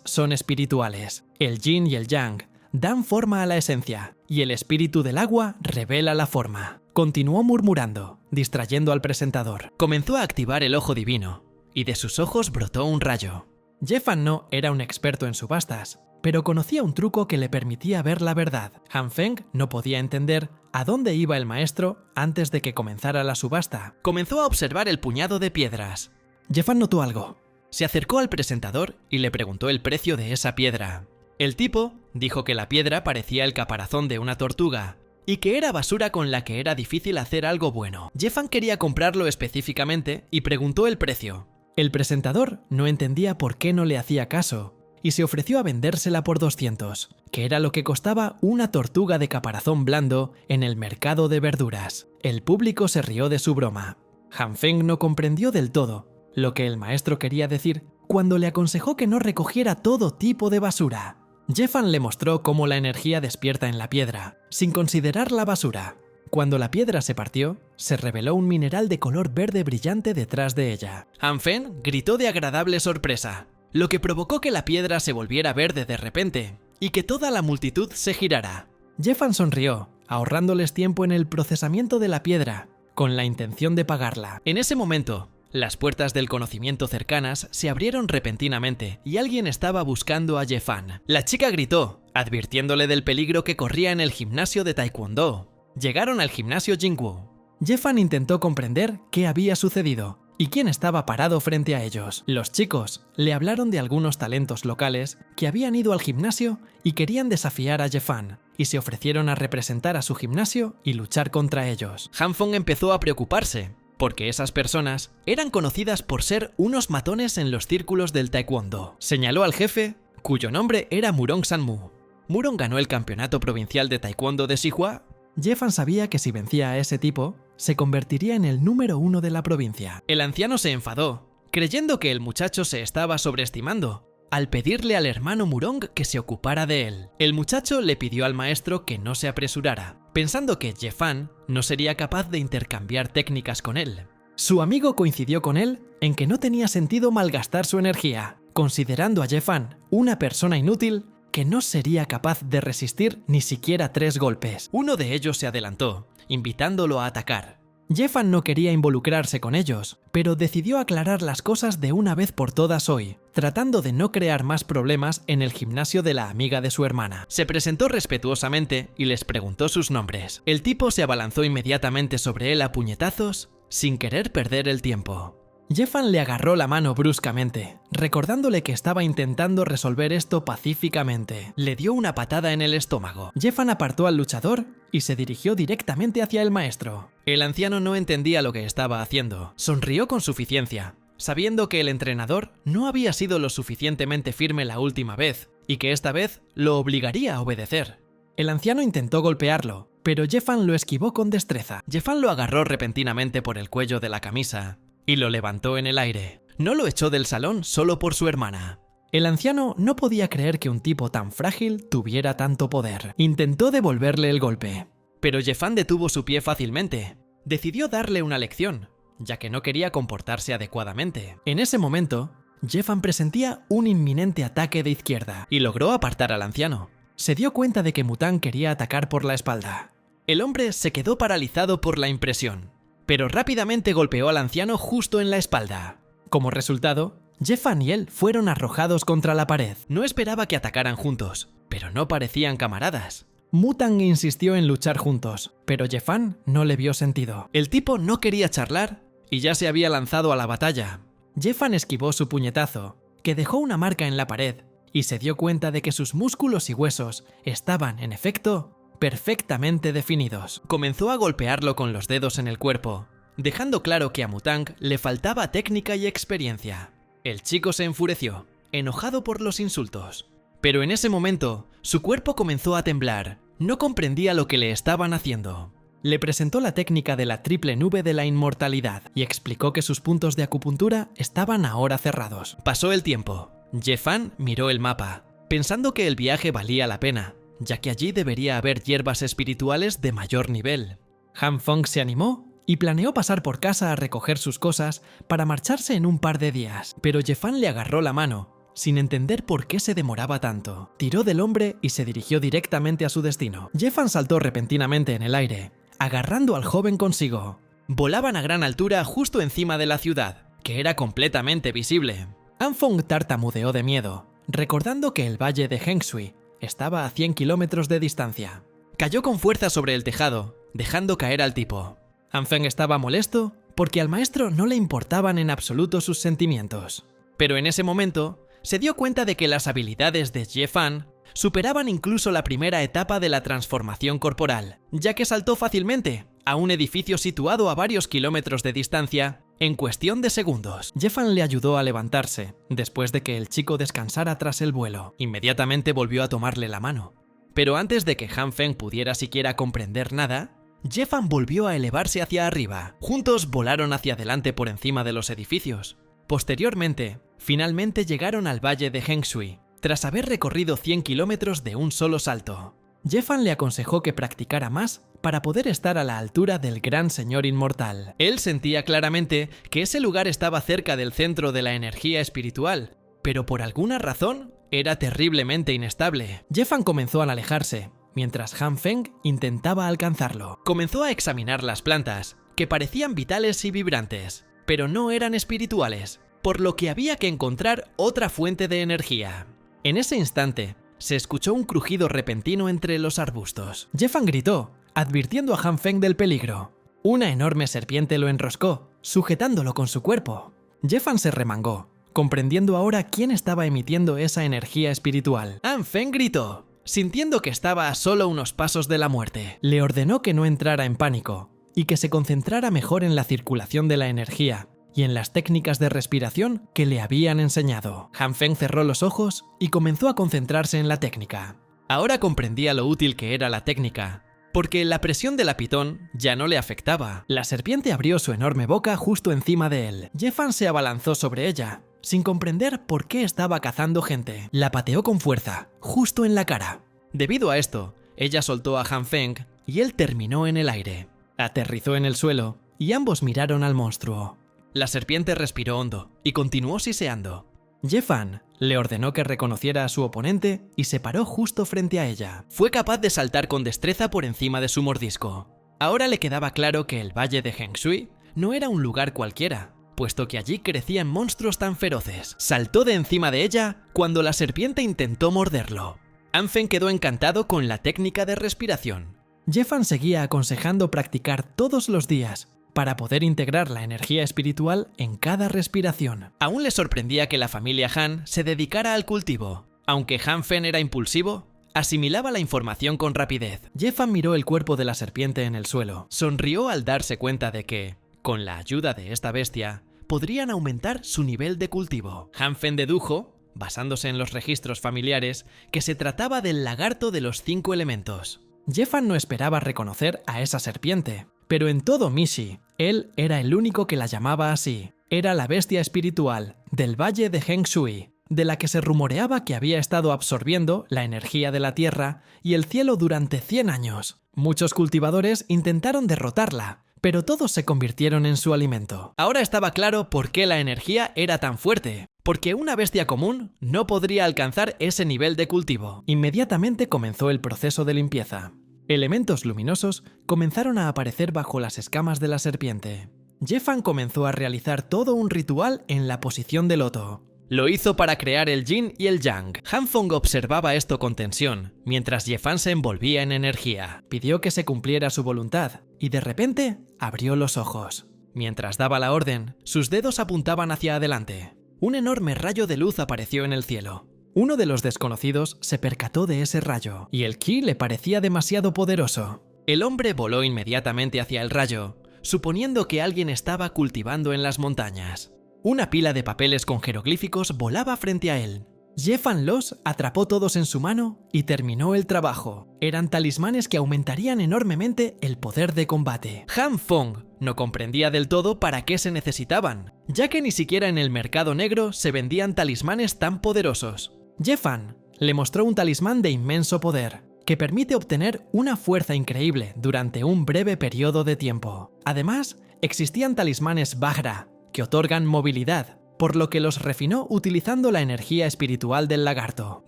son espirituales. El yin y el yang dan forma a la esencia, y el espíritu del agua revela la forma. Continuó murmurando, distrayendo al presentador. Comenzó a activar el ojo divino, y de sus ojos brotó un rayo. Ye-Fan no era un experto en subastas, pero conocía un truco que le permitía ver la verdad. Han Feng no podía entender a dónde iba el maestro antes de que comenzara la subasta. Comenzó a observar el puñado de piedras. Ye-Fan notó algo. Se acercó al presentador y le preguntó el precio de esa piedra. El tipo dijo que la piedra parecía el caparazón de una tortuga y que era basura con la que era difícil hacer algo bueno. Ye-Fan quería comprarlo específicamente y preguntó el precio. El presentador no entendía por qué no le hacía caso y se ofreció a vendérsela por 200, que era lo que costaba una tortuga de caparazón blando en el mercado de verduras. El público se rió de su broma. Han Feng no comprendió del todo lo que el maestro quería decir cuando le aconsejó que no recogiera todo tipo de basura. Ye-Fan le mostró cómo la energía despierta en la piedra, sin considerar la basura. Cuando la piedra se partió, se reveló un mineral de color verde brillante detrás de ella. Han Feng gritó de agradable sorpresa, lo que provocó que la piedra se volviera verde de repente y que toda la multitud se girara. Ye-Fan sonrió, ahorrándoles tiempo en el procesamiento de la piedra, con la intención de pagarla. En ese momento, las puertas del conocimiento cercanas se abrieron repentinamente y alguien estaba buscando a Ye-Fan. La chica gritó, advirtiéndole del peligro que corría en el gimnasio de Taekwondo. Llegaron al gimnasio Jingwu. Ye-Fan intentó comprender qué había sucedido y quién estaba parado frente a ellos. Los chicos le hablaron de algunos talentos locales que habían ido al gimnasio y querían desafiar a Ye-Fan, y se ofrecieron a representar a su gimnasio y luchar contra ellos. Han Feng empezó a preocuparse, porque esas personas eran conocidas por ser unos matones en los círculos del taekwondo. Señaló al jefe, cuyo nombre era Murong Sanmu. Murong ganó el campeonato provincial de taekwondo de Sihua. Ye-Fan sabía que si vencía a ese tipo, se convertiría en el número 1 de la provincia. El anciano se enfadó, creyendo que el muchacho se estaba sobreestimando, al pedirle al hermano Murong que se ocupara de él. El muchacho le pidió al maestro que no se apresurara, pensando que Ye-Fan no sería capaz de intercambiar técnicas con él. Su amigo coincidió con él en que no tenía sentido malgastar su energía, considerando a Ye-Fan una persona inútil que no sería capaz de resistir ni siquiera 3 golpes. Uno de ellos se adelantó, invitándolo a atacar. Ye-Fan no quería involucrarse con ellos, pero decidió aclarar las cosas de una vez por todas hoy, tratando de no crear más problemas en el gimnasio de la amiga de su hermana. Se presentó respetuosamente y les preguntó sus nombres. El tipo se abalanzó inmediatamente sobre él a puñetazos, sin querer perder el tiempo. Ye-Fan le agarró la mano bruscamente, recordándole que estaba intentando resolver esto pacíficamente. Le dio una patada en el estómago. Ye-Fan apartó al luchador y se dirigió directamente hacia el maestro. El anciano no entendía lo que estaba haciendo. Sonrió con suficiencia, sabiendo que el entrenador no había sido lo suficientemente firme la última vez, y que esta vez lo obligaría a obedecer. El anciano intentó golpearlo, pero Ye-Fan lo esquivó con destreza. Ye-Fan lo agarró repentinamente por el cuello de la camisa y lo levantó en el aire. No lo echó del salón solo por su hermana. El anciano no podía creer que un tipo tan frágil tuviera tanto poder. Intentó devolverle el golpe, pero Ye-Fan detuvo su pie fácilmente. Decidió darle una lección, ya que no quería comportarse adecuadamente. En ese momento, Ye-Fan presentía un inminente ataque de izquierda y logró apartar al anciano. Se dio cuenta de que Mutang quería atacar por la espalda. El hombre se quedó paralizado por la impresión, pero rápidamente golpeó al anciano justo en la espalda. Como resultado, Ye-Fan y él fueron arrojados contra la pared. No esperaba que atacaran juntos, pero no parecían camaradas. Mutang insistió en luchar juntos, pero Ye-Fan no le vio sentido. El tipo no quería charlar y ya se había lanzado a la batalla. Ye-Fan esquivó su puñetazo, que dejó una marca en la pared, y se dio cuenta de que sus músculos y huesos estaban, en efecto, perfectamente definidos. Comenzó a golpearlo con los dedos en el cuerpo, dejando claro que a Mutang le faltaba técnica y experiencia. El chico se enfureció, enojado por los insultos. Pero en ese momento, su cuerpo comenzó a temblar. No comprendía lo que le estaban haciendo. Le presentó la técnica de la triple nube de la inmortalidad y explicó que sus puntos de acupuntura estaban ahora cerrados. Pasó el tiempo. Ye-Fan miró el mapa, pensando que el viaje valía la pena, ya que allí debería haber hierbas espirituales de mayor nivel. Han Feng se animó y planeó pasar por casa a recoger sus cosas para marcharse en un par de días, pero Ye-Fan le agarró la mano, sin entender por qué se demoraba tanto. Tiró del hombre y se dirigió directamente a su destino. Ye-Fan saltó repentinamente en el aire, agarrando al joven consigo. Volaban a gran altura justo encima de la ciudad, que era completamente visible. Han Feng tartamudeó de miedo, recordando que el valle de Hengshui estaba a 100 kilómetros de distancia. Cayó con fuerza sobre el tejado, dejando caer al tipo. Han Feng estaba molesto porque al maestro no le importaban en absoluto sus sentimientos. Pero en ese momento, se dio cuenta de que las habilidades de Ye-Fan superaban incluso la primera etapa de la transformación corporal, ya que saltó fácilmente a un edificio situado a varios kilómetros de distancia en cuestión de segundos. Ye-Fan le ayudó a levantarse, después de que el chico descansara tras el vuelo. Inmediatamente volvió a tomarle la mano. Pero antes de que Han Feng pudiera siquiera comprender nada, Ye-Fan volvió a elevarse hacia arriba. Juntos volaron hacia adelante por encima de los edificios. Posteriormente, finalmente llegaron al valle de Hengshui, tras haber recorrido 100 kilómetros de un solo salto. Ye-Fan le aconsejó que practicara más para poder estar a la altura del gran señor inmortal. Él sentía claramente que ese lugar estaba cerca del centro de la energía espiritual, pero por alguna razón era terriblemente inestable. Ye-Fan comenzó a alejarse, mientras Han Feng intentaba alcanzarlo. Comenzó a examinar las plantas, que parecían vitales y vibrantes, pero no eran espirituales, por lo que había que encontrar otra fuente de energía. En ese instante, se escuchó un crujido repentino entre los arbustos. Ye-Fan gritó, advirtiendo a Han Feng del peligro. Una enorme serpiente lo enroscó, sujetándolo con su cuerpo. Ye-Fan se remangó, comprendiendo ahora quién estaba emitiendo esa energía espiritual. Han Feng gritó, sintiendo que estaba a solo unos pasos de la muerte. Le ordenó que no entrara en pánico y que se concentrara mejor en la circulación de la energía y en las técnicas de respiración que le habían enseñado. Han Feng cerró los ojos y comenzó a concentrarse en la técnica. Ahora comprendía lo útil que era la técnica, porque la presión de la pitón ya no le afectaba. La serpiente abrió su enorme boca justo encima de él. Ye-Fan se abalanzó sobre ella, sin comprender por qué estaba cazando gente. La pateó con fuerza, justo en la cara. Debido a esto, ella soltó a Han Feng y él terminó en el aire. Aterrizó en el suelo y ambos miraron al monstruo. La serpiente respiró hondo y continuó siseando. Ye-Fan le ordenó que reconociera a su oponente y se paró justo frente a ella. Fue capaz de saltar con destreza por encima de su mordisco. Ahora le quedaba claro que el valle de Hengshui no era un lugar cualquiera, puesto que allí crecían monstruos tan feroces. Saltó de encima de ella cuando la serpiente intentó morderlo. Han Feng quedó encantado con la técnica de respiración. Ye-Fan seguía aconsejando practicar todos los días para poder integrar la energía espiritual en cada respiración. Aún le sorprendía que la familia Han se dedicara al cultivo. Aunque Han Feng era impulsivo, asimilaba la información con rapidez. Ye-Fan miró el cuerpo de la serpiente en el suelo. Sonrió al darse cuenta de que, con la ayuda de esta bestia, podrían aumentar su nivel de cultivo. Han Feng dedujo, basándose en los registros familiares, que se trataba del lagarto de los 5 elementos. Ye-Fan no esperaba reconocer a esa serpiente, pero en todo Mishi, él era el único que la llamaba así. Era la bestia espiritual del valle de Hengshui, de la que se rumoreaba que había estado absorbiendo la energía de la tierra y el cielo durante 100 años. Muchos cultivadores intentaron derrotarla, pero todos se convirtieron en su alimento. Ahora estaba claro por qué la energía era tan fuerte, porque una bestia común no podría alcanzar ese nivel de cultivo. Inmediatamente comenzó el proceso de limpieza. Elementos luminosos comenzaron a aparecer bajo las escamas de la serpiente. Ye-Fan comenzó a realizar todo un ritual en la posición de loto. Lo hizo para crear el yin y el yang. Han Feng observaba esto con tensión, mientras Ye-Fan se envolvía en energía. Pidió que se cumpliera su voluntad, y de repente abrió los ojos. Mientras daba la orden, sus dedos apuntaban hacia adelante. Un enorme rayo de luz apareció en el cielo. Uno de los desconocidos se percató de ese rayo, y el ki le parecía demasiado poderoso. El hombre voló inmediatamente hacia el rayo, suponiendo que alguien estaba cultivando en las montañas. Una pila de papeles con jeroglíficos volaba frente a él. Ye-Fan los atrapó todos en su mano y terminó el trabajo. Eran talismanes que aumentarían enormemente el poder de combate. Han Feng no comprendía del todo para qué se necesitaban, ya que ni siquiera en el mercado negro se vendían talismanes tan poderosos. Ye-Fan le mostró un talismán de inmenso poder, que permite obtener una fuerza increíble durante un breve periodo de tiempo. Además, existían talismanes Vajra, que otorgan movilidad, por lo que los refinó utilizando la energía espiritual del lagarto.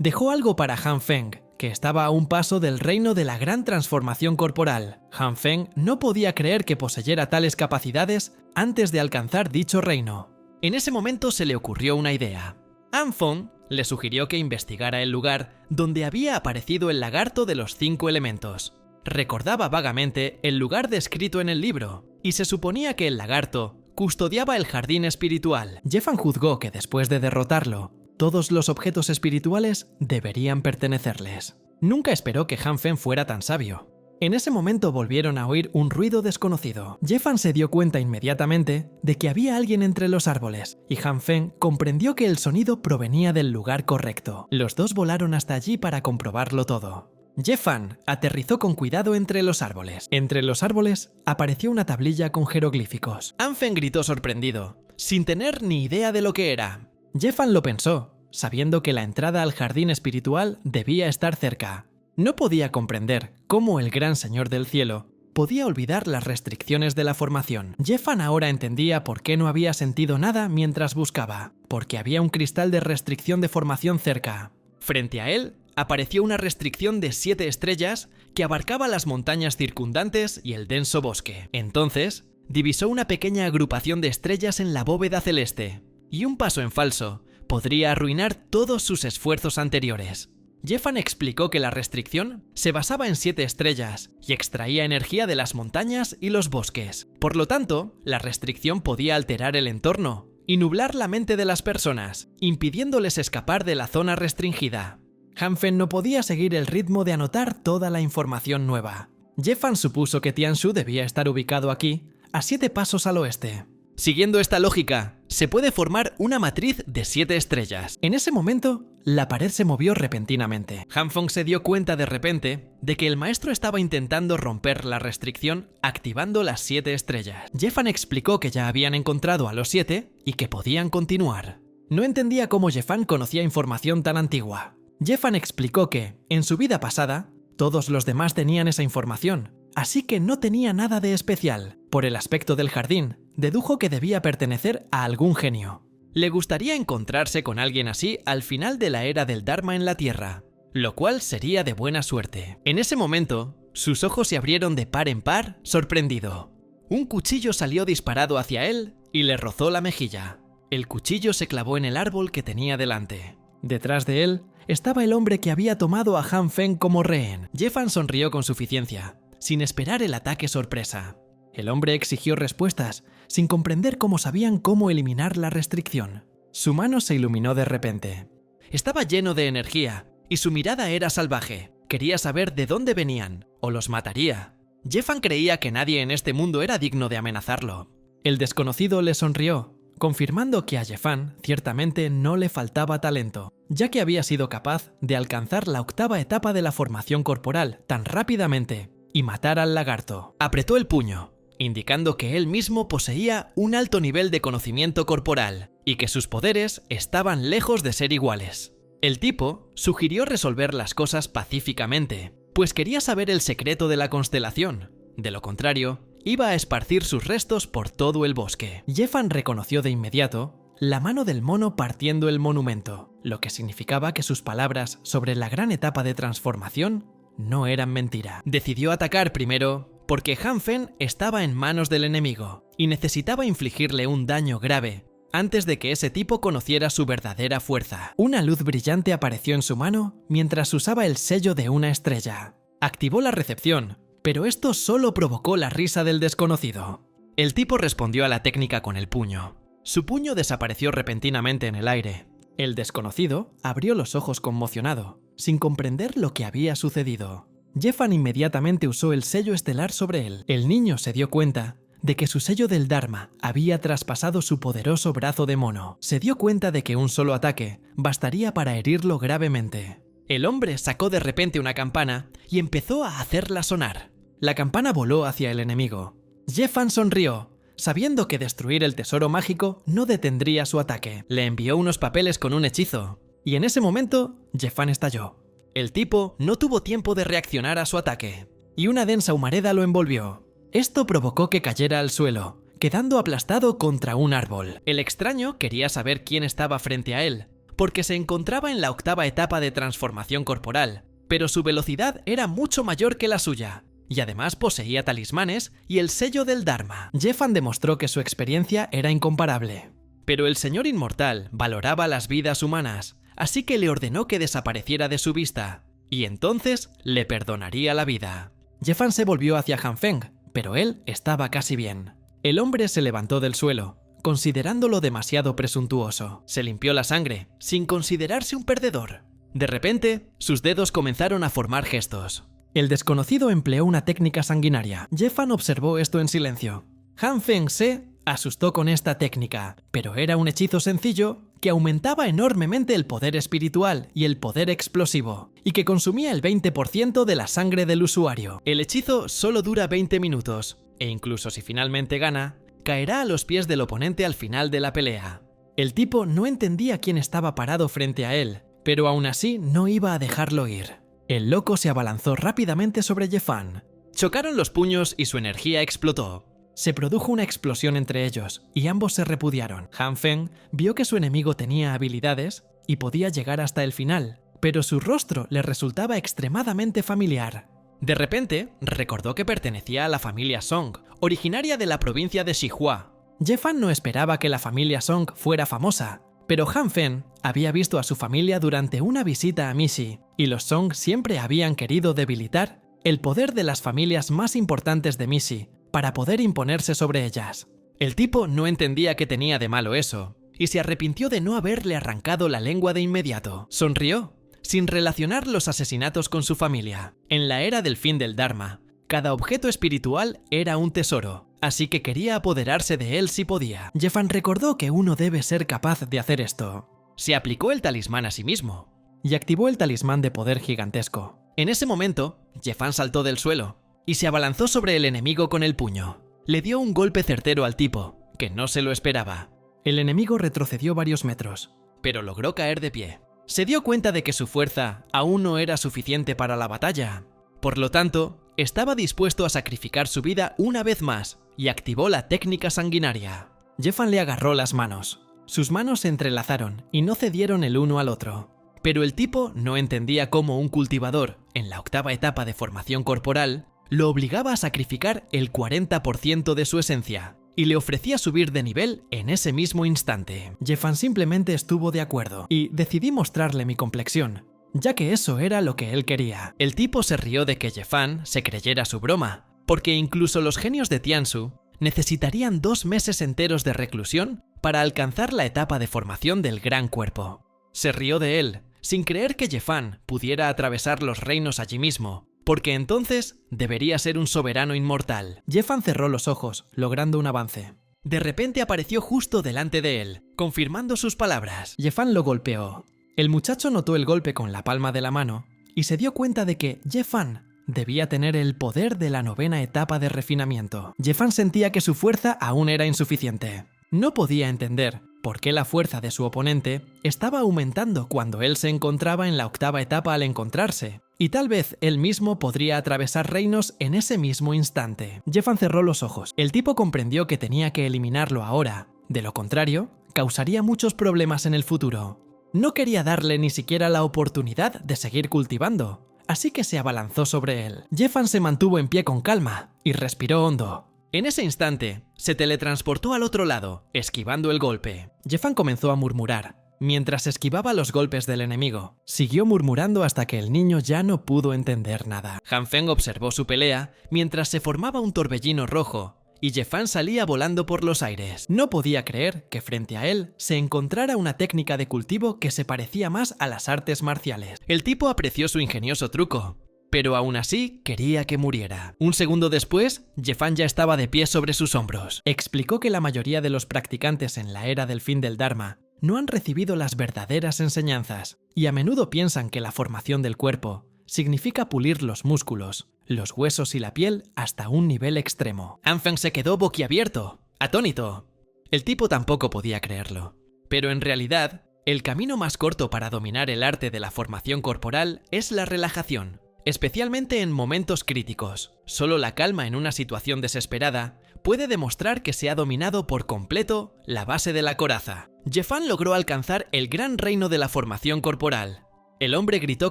Dejó algo para Han Feng, que estaba a un paso del reino de la gran transformación corporal. Han Feng no podía creer que poseyera tales capacidades antes de alcanzar dicho reino. En ese momento se le ocurrió una idea. Han Feng le sugirió que investigara el lugar donde había aparecido el lagarto de los 5 elementos. Recordaba vagamente el lugar descrito en el libro, y se suponía que el lagarto custodiaba el jardín espiritual. Jeffan juzgó que después de derrotarlo, todos los objetos espirituales deberían pertenecerles. Nunca esperó que Han Feng fuera tan sabio. En ese momento volvieron a oír un ruido desconocido. Jeffan se dio cuenta inmediatamente de que había alguien entre los árboles, y Han Feng comprendió que el sonido provenía del lugar correcto. Los dos volaron hasta allí para comprobarlo todo. Jeffan aterrizó con cuidado entre los árboles. Entre los árboles apareció una tablilla con jeroglíficos. Han Feng gritó sorprendido, sin tener ni idea de lo que era. Jeffan lo pensó, sabiendo que la entrada al jardín espiritual debía estar cerca. No podía comprender cómo el gran señor del cielo podía olvidar las restricciones de la formación. Jeffan ahora entendía por qué no había sentido nada mientras buscaba, porque había un cristal de restricción de formación cerca. Frente a él apareció una restricción de 7 estrellas que abarcaba las montañas circundantes y el denso bosque. Entonces, divisó una pequeña agrupación de estrellas en la bóveda celeste, y un paso en falso podría arruinar todos sus esfuerzos anteriores. Jeffan explicó que la restricción se basaba en 7 estrellas y extraía energía de las montañas y los bosques. Por lo tanto, la restricción podía alterar el entorno y nublar la mente de las personas, impidiéndoles escapar de la zona restringida. Han Feng no podía seguir el ritmo de anotar toda la información nueva. Jeffan supuso que Tianshu debía estar ubicado aquí, a 7 pasos al oeste. Siguiendo esta lógica, se puede formar una matriz de 7 estrellas. En ese momento, la pared se movió repentinamente. Han Feng se dio cuenta de repente de que el maestro estaba intentando romper la restricción activando las 7 estrellas. Jeffan explicó que ya habían encontrado a los 7 y que podían continuar. No entendía cómo Jeffan conocía información tan antigua. Jeffan explicó que, en su vida pasada, todos los demás tenían esa información, así que no tenía nada de especial. Por el aspecto del jardín, dedujo que debía pertenecer a algún genio. Le gustaría encontrarse con alguien así al final de la era del Dharma en la Tierra, lo cual sería de buena suerte. En ese momento, sus ojos se abrieron de par en par, sorprendido. Un cuchillo salió disparado hacia él y le rozó la mejilla. El cuchillo se clavó en el árbol que tenía delante. Detrás de él estaba el hombre que había tomado a Han Feng como rehén. Jeffan sonrió con suficiencia, sin esperar el ataque sorpresa. El hombre exigió respuestas, sin comprender cómo sabían cómo eliminar la restricción. Su mano se iluminó de repente. Estaba lleno de energía, y su mirada era salvaje. Quería saber de dónde venían, o los mataría. Jeffan creía que nadie en este mundo era digno de amenazarlo. El desconocido le sonrió, confirmando que a Jeffan ciertamente no le faltaba talento, ya que había sido capaz de alcanzar la 8ª etapa de la formación corporal tan rápidamente y matar al lagarto. Apretó el puño, indicando que él mismo poseía un alto nivel de conocimiento corporal y que sus poderes estaban lejos de ser iguales. El tipo sugirió resolver las cosas pacíficamente, pues quería saber el secreto de la constelación. De lo contrario, iba a esparcir sus restos por todo el bosque. Jeffan reconoció de inmediato la mano del mono partiendo el monumento, lo que significaba que sus palabras sobre la gran etapa de transformación no eran mentira. Decidió atacar primero porque Han Feng estaba en manos del enemigo y necesitaba infligirle un daño grave antes de que ese tipo conociera su verdadera fuerza. Una luz brillante apareció en su mano mientras usaba el sello de una estrella. Activó la recepción, pero esto solo provocó la risa del desconocido. El tipo respondió a la técnica con el puño. Su puño desapareció repentinamente en el aire. El desconocido abrió los ojos conmocionado, sin comprender lo que había sucedido. Jeffan inmediatamente usó el sello estelar sobre él. El niño se dio cuenta de que su sello del Dharma había traspasado su poderoso brazo de mono. Se dio cuenta de que un solo ataque bastaría para herirlo gravemente. El hombre sacó de repente una campana y empezó a hacerla sonar. La campana voló hacia el enemigo. Jeffan sonrió, sabiendo que destruir el tesoro mágico no detendría su ataque. Le envió unos papeles con un hechizo, y en ese momento Jeffan estalló. El tipo no tuvo tiempo de reaccionar a su ataque, y una densa humareda lo envolvió. Esto provocó que cayera al suelo, quedando aplastado contra un árbol. El extraño quería saber quién estaba frente a él, porque se encontraba en la octava etapa de transformación corporal, pero su velocidad era mucho mayor que la suya, y además poseía talismanes y el sello del Dharma. Jeffan demostró que su experiencia era incomparable. Pero el señor inmortal valoraba las vidas humanas, así que le ordenó que desapareciera de su vista, y entonces le perdonaría la vida. Jeffan se volvió hacia Han Feng, pero él estaba casi bien. El hombre se levantó del suelo, considerándolo demasiado presuntuoso. Se limpió la sangre, sin considerarse un perdedor. De repente, sus dedos comenzaron a formar gestos. El desconocido empleó una técnica sanguinaria. Jeffan observó esto en silencio. Han Feng se asustó con esta técnica, pero era un hechizo sencillo que aumentaba enormemente el poder espiritual y el poder explosivo, y que consumía el 20% de la sangre del usuario. El hechizo solo dura 20 minutos, e incluso si finalmente gana, caerá a los pies del oponente al final de la pelea. El tipo no entendía quién estaba parado frente a él, pero aún así no iba a dejarlo ir. El loco se abalanzó rápidamente sobre Jeffan. Chocaron los puños y su energía explotó. Se produjo una explosión entre ellos, y ambos se repudiaron. Han Feng vio que su enemigo tenía habilidades y podía llegar hasta el final, pero su rostro le resultaba extremadamente familiar. De repente, recordó que pertenecía a la familia Song, originaria de la provincia de Xihua. Jeffan no esperaba que la familia Song fuera famosa, pero Han Feng había visto a su familia durante una visita a Mixi, y los Song siempre habían querido debilitar el poder de las familias más importantes de Mixi para poder imponerse sobre ellas. El tipo no entendía qué tenía de malo eso, y se arrepintió de no haberle arrancado la lengua de inmediato. Sonrió, sin relacionar los asesinatos con su familia. En la era del fin del Dharma, cada objeto espiritual era un tesoro, así que quería apoderarse de él si podía. Jeffan recordó que uno debe ser capaz de hacer esto. Se aplicó el talismán a sí mismo, y activó el talismán de poder gigantesco. En ese momento, Jeffan saltó del suelo, y se abalanzó sobre el enemigo con el puño. Le dio un golpe certero al tipo, que no se lo esperaba. El enemigo retrocedió varios metros, pero logró caer de pie. Se dio cuenta de que su fuerza aún no era suficiente para la batalla. Por lo tanto, estaba dispuesto a sacrificar su vida una vez más, y activó la técnica sanguinaria. Jeffan le agarró las manos. Sus manos se entrelazaron y no cedieron el uno al otro. Pero el tipo no entendía cómo un cultivador, en la octava etapa de formación corporal, lo obligaba a sacrificar el 40% de su esencia, y le ofrecía subir de nivel en ese mismo instante. Jeffan simplemente estuvo de acuerdo, y decidí mostrarle mi complexión, ya que eso era lo que él quería. El tipo se rió de que Jeffan se creyera su broma, porque incluso los genios de Tianzu necesitarían 2 meses enteros de reclusión para alcanzar la etapa de formación del gran cuerpo. Se rió de él, sin creer que Jeffan pudiera atravesar los reinos allí mismo, porque entonces debería ser un soberano inmortal. Jeffan cerró los ojos, logrando un avance. De repente apareció justo delante de él, confirmando sus palabras. Jeffan lo golpeó. El muchacho notó el golpe con la palma de la mano y se dio cuenta de que Jeffan debía tener el poder de la 9ª etapa de refinamiento. Jeffan sentía que su fuerza aún era insuficiente. No podía entender por qué la fuerza de su oponente estaba aumentando cuando él se encontraba en la 8ª etapa al encontrarse, y tal vez él mismo podría atravesar reinos en ese mismo instante. Jeffan cerró los ojos. El tipo comprendió que tenía que eliminarlo ahora. De lo contrario, causaría muchos problemas en el futuro. No quería darle ni siquiera la oportunidad de seguir cultivando, así que se abalanzó sobre él. Jeffan se mantuvo en pie con calma y respiró hondo. En ese instante, se teletransportó al otro lado, esquivando el golpe. Jeffan comenzó a murmurar, mientras esquivaba los golpes del enemigo. Siguió murmurando hasta que el niño ya no pudo entender nada. Han Feng observó su pelea mientras se formaba un torbellino rojo, y Jeffan salía volando por los aires. No podía creer que frente a él se encontrara una técnica de cultivo que se parecía más a las artes marciales. El tipo apreció su ingenioso truco, pero aún así quería que muriera. Un segundo después, Jeffan ya estaba de pie sobre sus hombros. Explicó que la mayoría de los practicantes en la era del fin del Dharma no han recibido las verdaderas enseñanzas, y a menudo piensan que la formación del cuerpo significa pulir los músculos, los huesos y la piel hasta un nivel extremo. Han Feng se quedó boquiabierto, atónito. El tipo tampoco podía creerlo, pero en realidad El camino más corto para dominar el arte de la formación corporal es la relajación, especialmente en momentos críticos. Solo la calma en una situación desesperada puede demostrar que se ha dominado por completo la base de la coraza. Jefan logró alcanzar el gran reino de la formación corporal. El hombre gritó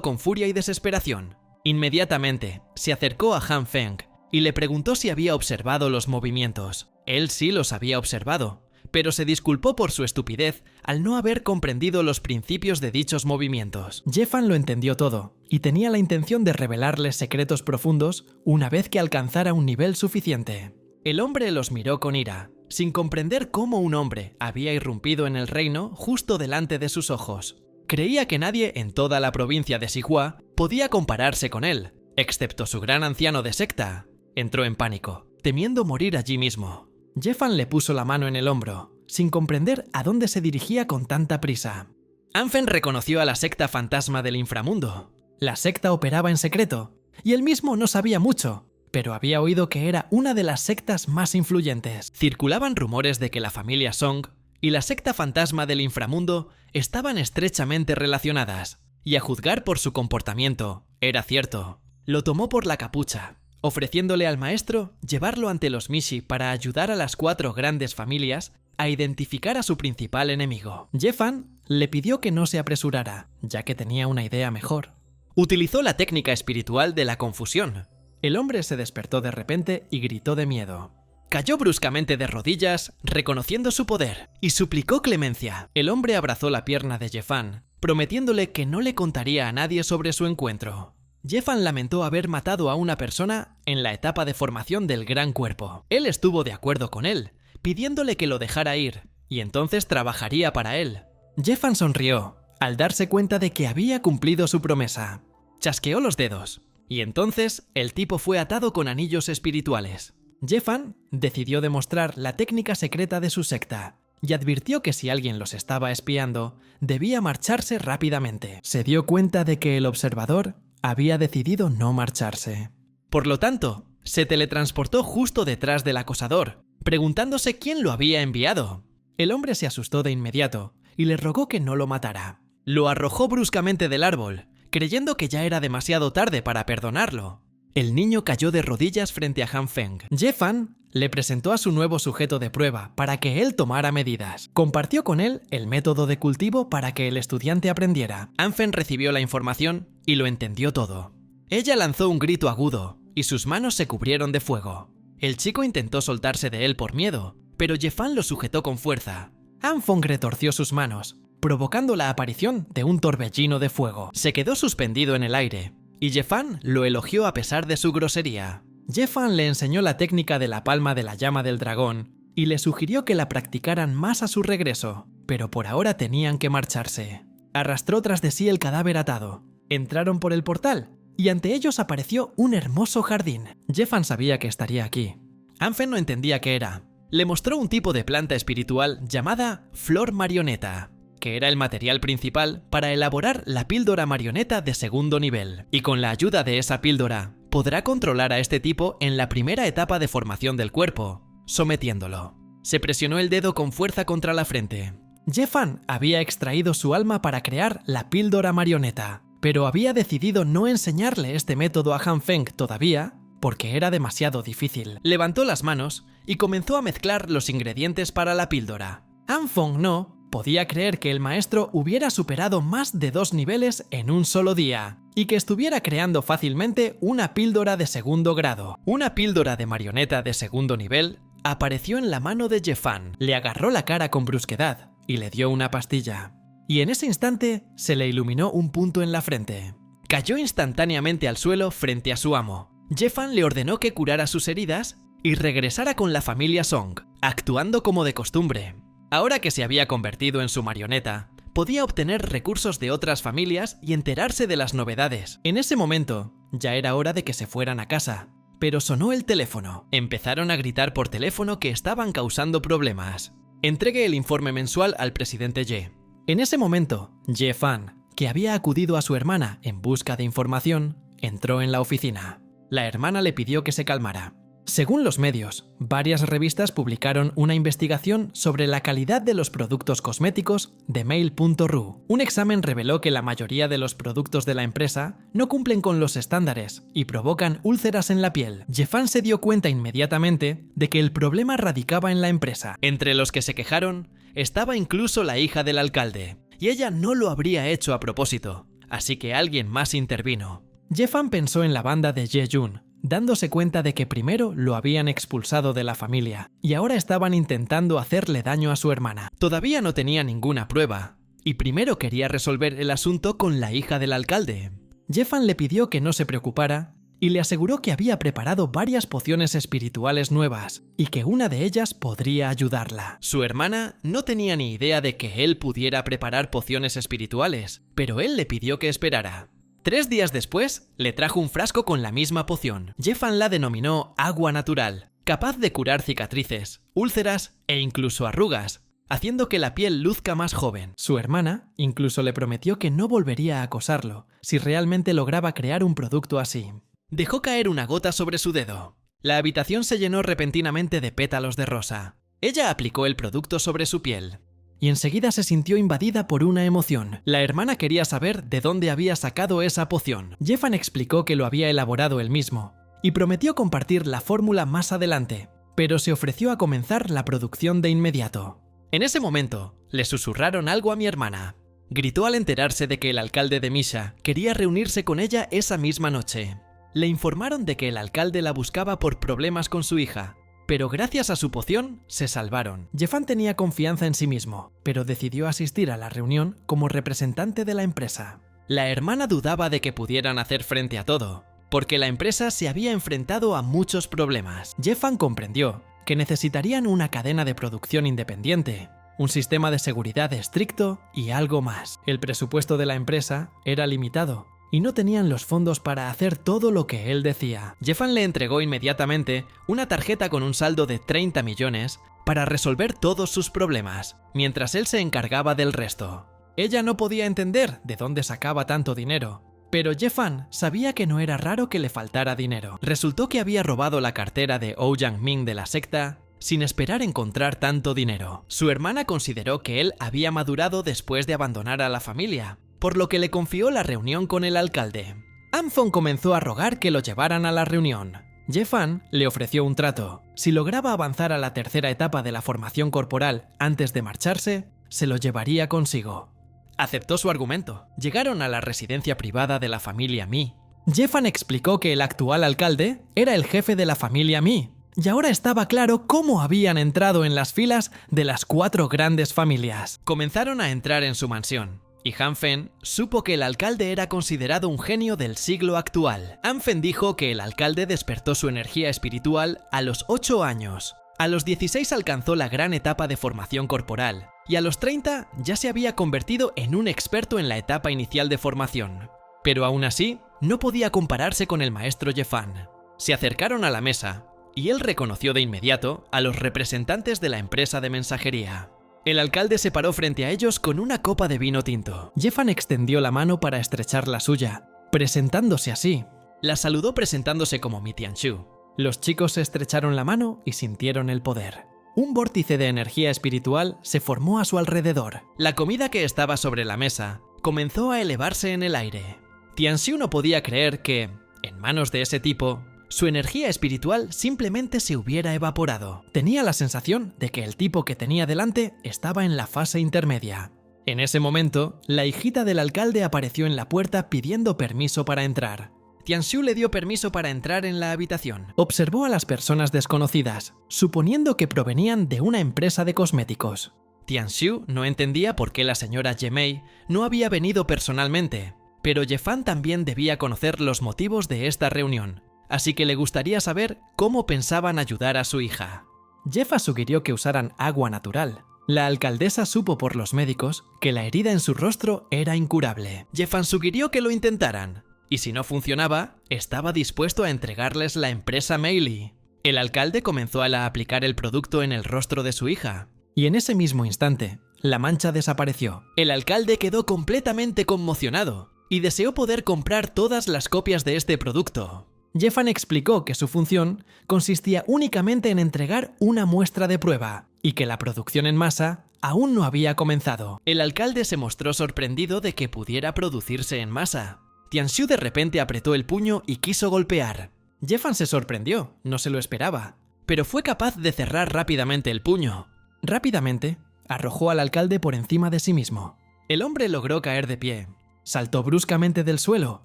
con furia y desesperación. Inmediatamente se acercó a Han Feng y le preguntó si había observado los movimientos. Él sí los había observado, pero se disculpó por su estupidez al no haber comprendido los principios de dichos movimientos. Jefan lo entendió todo y tenía la intención de revelarle secretos profundos una vez que alcanzara un nivel suficiente. El hombre los miró con ira, sin comprender cómo un hombre había irrumpido en el reino justo delante de sus ojos. Creía que nadie en toda la provincia de Xihua podía compararse con él, excepto su gran anciano de secta. Entró en pánico, temiendo morir allí mismo. Jefan le puso la mano en el hombro, sin comprender a dónde se dirigía con tanta prisa. Anfen reconoció a la secta fantasma del inframundo. La secta operaba en secreto, y él mismo no sabía mucho, pero había oído que era una de las sectas más influyentes. Circulaban rumores de que la familia Song y la secta fantasma del inframundo estaban estrechamente relacionadas, y a juzgar por su comportamiento, era cierto. Lo tomó por la capucha, ofreciéndole al maestro llevarlo ante los Mishi para ayudar a las 4 grandes familias a identificar a su principal enemigo. Jefan le pidió que no se apresurara, ya que tenía una idea mejor. Utilizó la técnica espiritual de la confusión. El hombre se despertó de repente y gritó de miedo. Cayó bruscamente de rodillas, reconociendo su poder, y suplicó clemencia. El hombre abrazó la pierna de Jefan, prometiéndole que no le contaría a nadie sobre su encuentro. Jefan lamentó haber matado a una persona en la etapa de formación del gran cuerpo. Él estuvo de acuerdo con él, pidiéndole que lo dejara ir, y entonces trabajaría para él. Jefan sonrió, al darse cuenta de que había cumplido su promesa. Chasqueó los dedos, y entonces el tipo fue atado con anillos espirituales. Jefan decidió demostrar la técnica secreta de su secta, y advirtió que si alguien los estaba espiando, debía marcharse rápidamente. Se dio cuenta de que el observador había decidido no marcharse. Por lo tanto, se teletransportó justo detrás del acosador, preguntándose quién lo había enviado. El hombre se asustó de inmediato y le rogó que no lo matara. Lo arrojó bruscamente del árbol, creyendo que ya era demasiado tarde para perdonarlo. El niño cayó de rodillas frente a Han Feng. Jefan le presentó a su nuevo sujeto de prueba para que él tomara medidas. Compartió con él el método de cultivo para que el estudiante aprendiera. Anfen recibió la información y lo entendió todo. Ella lanzó un grito agudo y sus manos se cubrieron de fuego. El chico intentó soltarse de él por miedo, pero Jefan lo sujetó con fuerza. Anfeng retorció sus manos, provocando la aparición de un torbellino de fuego. Se quedó suspendido en el aire, y Jefan lo elogió a pesar de su grosería. Jefan le enseñó la técnica de la palma de la llama del dragón y le sugirió que la practicaran más a su regreso, pero por ahora tenían que marcharse. Arrastró tras de sí el cadáver atado. Entraron por el portal y ante ellos apareció un hermoso jardín. Jefan sabía que estaría aquí. Anfen no entendía qué era. Le mostró un tipo de planta espiritual llamada flor marioneta, que era el material principal para elaborar la píldora marioneta de segundo nivel. Y con la ayuda de esa píldora, podrá controlar a este tipo en la primera etapa de formación del cuerpo, sometiéndolo. Se presionó el dedo con fuerza contra la frente. Jefan había extraído su alma para crear la píldora marioneta, pero había decidido no enseñarle este método a Han Feng todavía, porque era demasiado difícil. Levantó las manos y comenzó a mezclar los ingredientes para la píldora. Anfeng no podía creer que el maestro hubiera superado más de 2 niveles en un solo día, y que estuviera creando fácilmente una píldora de segundo grado. Una píldora de marioneta de segundo nivel apareció en la mano de Jefan, le agarró la cara con brusquedad y le dio una pastilla. Y en ese instante se le iluminó un punto en la frente. Cayó instantáneamente al suelo frente a su amo. Jefan le ordenó que curara sus heridas y regresara con la familia Song, actuando como de costumbre. Ahora que se había convertido en su marioneta, podía obtener recursos de otras familias y enterarse de las novedades. En ese momento, ya era hora de que se fueran a casa, pero sonó el teléfono. Empezaron a gritar por teléfono que estaban causando problemas. Entregue el informe mensual al presidente Ye. En ese momento, Jefan, que había acudido a su hermana en busca de información, entró en la oficina. La hermana le pidió que se calmara. Según los medios, varias revistas publicaron una investigación sobre la calidad de los productos cosméticos de Mail.ru. Un examen reveló que la mayoría de los productos de la empresa no cumplen con los estándares y provocan úlceras en la piel. Jeffan se dio cuenta inmediatamente de que el problema radicaba en la empresa. Entre los que se quejaron estaba incluso la hija del alcalde, y ella no lo habría hecho a propósito, así que alguien más intervino. Jeffan pensó en la banda de Jae-jun, dándose cuenta de que primero lo habían expulsado de la familia y ahora estaban intentando hacerle daño a su hermana. Todavía no tenía ninguna prueba y primero quería resolver el asunto con la hija del alcalde. Jeffan le pidió que no se preocupara y le aseguró que había preparado varias pociones espirituales nuevas y que una de ellas podría ayudarla. Su hermana no tenía ni idea de que él pudiera preparar pociones espirituales, pero él le pidió que esperara. 3 días después, le trajo un frasco con la misma poción. Jeffan la denominó agua natural, capaz de curar cicatrices, úlceras e incluso arrugas, haciendo que la piel luzca más joven. Su hermana incluso le prometió que no volvería a acosarlo si realmente lograba crear un producto así. Dejó caer una gota sobre su dedo. La habitación se llenó repentinamente de pétalos de rosa. Ella aplicó el producto sobre su piel y enseguida se sintió invadida por una emoción. La hermana quería saber de dónde había sacado esa poción. Jeffan explicó que lo había elaborado él mismo y prometió compartir la fórmula más adelante, pero se ofreció a comenzar la producción de inmediato. En ese momento, le susurraron algo a mi hermana. Gritó al enterarse de que el alcalde de Misha quería reunirse con ella esa misma noche. Le informaron de que el alcalde la buscaba por problemas con su hija, pero gracias a su poción se salvaron. Jeffan tenía confianza en sí mismo, pero decidió asistir a la reunión como representante de la empresa. La hermana dudaba de que pudieran hacer frente a todo, porque la empresa se había enfrentado a muchos problemas. Jeffan comprendió que necesitarían una cadena de producción independiente, un sistema de seguridad estricto y algo más. El presupuesto de la empresa era limitado y no tenían los fondos para hacer todo lo que él decía. Jeffan le entregó inmediatamente una tarjeta con un saldo de 30 millones para resolver todos sus problemas, mientras él se encargaba del resto. Ella no podía entender de dónde sacaba tanto dinero, pero Jeffan sabía que no era raro que le faltara dinero. Resultó que había robado la cartera de Ouyang-min de la secta sin esperar encontrar tanto dinero. Su hermana consideró que él había madurado después de abandonar a la familia, por lo que le confió la reunión con el alcalde. Anfong comenzó a rogar que lo llevaran a la reunión. Jeffan le ofreció un trato. Si lograba avanzar a la tercera etapa de la formación corporal antes de marcharse, se lo llevaría consigo. Aceptó su argumento. Llegaron a la residencia privada de la familia Mi. Jeffan explicó que el actual alcalde era el jefe de la familia Mi, y ahora estaba claro cómo habían entrado en las filas de las 4 grandes familias. Comenzaron a entrar en su mansión, y Han Fen supo que el alcalde era considerado un genio del siglo actual. Han Fen dijo que el alcalde despertó su energía espiritual a los 8 años. A los 16 alcanzó la gran etapa de formación corporal, y a los 30 ya se había convertido en un experto en la etapa inicial de formación. Pero aún así, no podía compararse con el maestro Jeffan. Se acercaron a la mesa, y él reconoció de inmediato a los representantes de la empresa de mensajería. El alcalde se paró frente a ellos con una copa de vino tinto. Jeffan extendió la mano para estrechar la suya, presentándose así. La saludó presentándose como Mi Tianshu. Los chicos se estrecharon la mano y sintieron el poder. Un vórtice de energía espiritual se formó a su alrededor. La comida que estaba sobre la mesa comenzó a elevarse en el aire. Tianshu no podía creer que, en manos de ese tipo, su energía espiritual simplemente se hubiera evaporado. Tenía la sensación de que el tipo que tenía delante estaba en la fase intermedia. En ese momento, la hijita del alcalde apareció en la puerta pidiendo permiso para entrar. Tianshu le dio permiso para entrar en la habitación. Observó a las personas desconocidas, suponiendo que provenían de una empresa de cosméticos. Tianshu no entendía por qué la señora Yemei no había venido personalmente, pero Jeffan también debía conocer los motivos de esta reunión, así que le gustaría saber cómo pensaban ayudar a su hija. Jeffan sugirió que usaran agua natural. La alcaldesa supo por los médicos que la herida en su rostro era incurable. Jeffan sugirió que lo intentaran, y si no funcionaba, estaba dispuesto a entregarles la empresa Meili. El alcalde comenzó a aplicar el producto en el rostro de su hija, y en ese mismo instante, la mancha desapareció. El alcalde quedó completamente conmocionado y deseó poder comprar todas las copias de este producto. Jeffan explicó que su función consistía únicamente en entregar una muestra de prueba y que la producción en masa aún no había comenzado. El alcalde se mostró sorprendido de que pudiera producirse en masa. Tianxiu de repente apretó el puño y quiso golpear. Jeffan se sorprendió, no se lo esperaba, pero fue capaz de cerrar rápidamente el puño. Rápidamente, arrojó al alcalde por encima de sí mismo. El hombre logró caer de pie. Saltó bruscamente del suelo,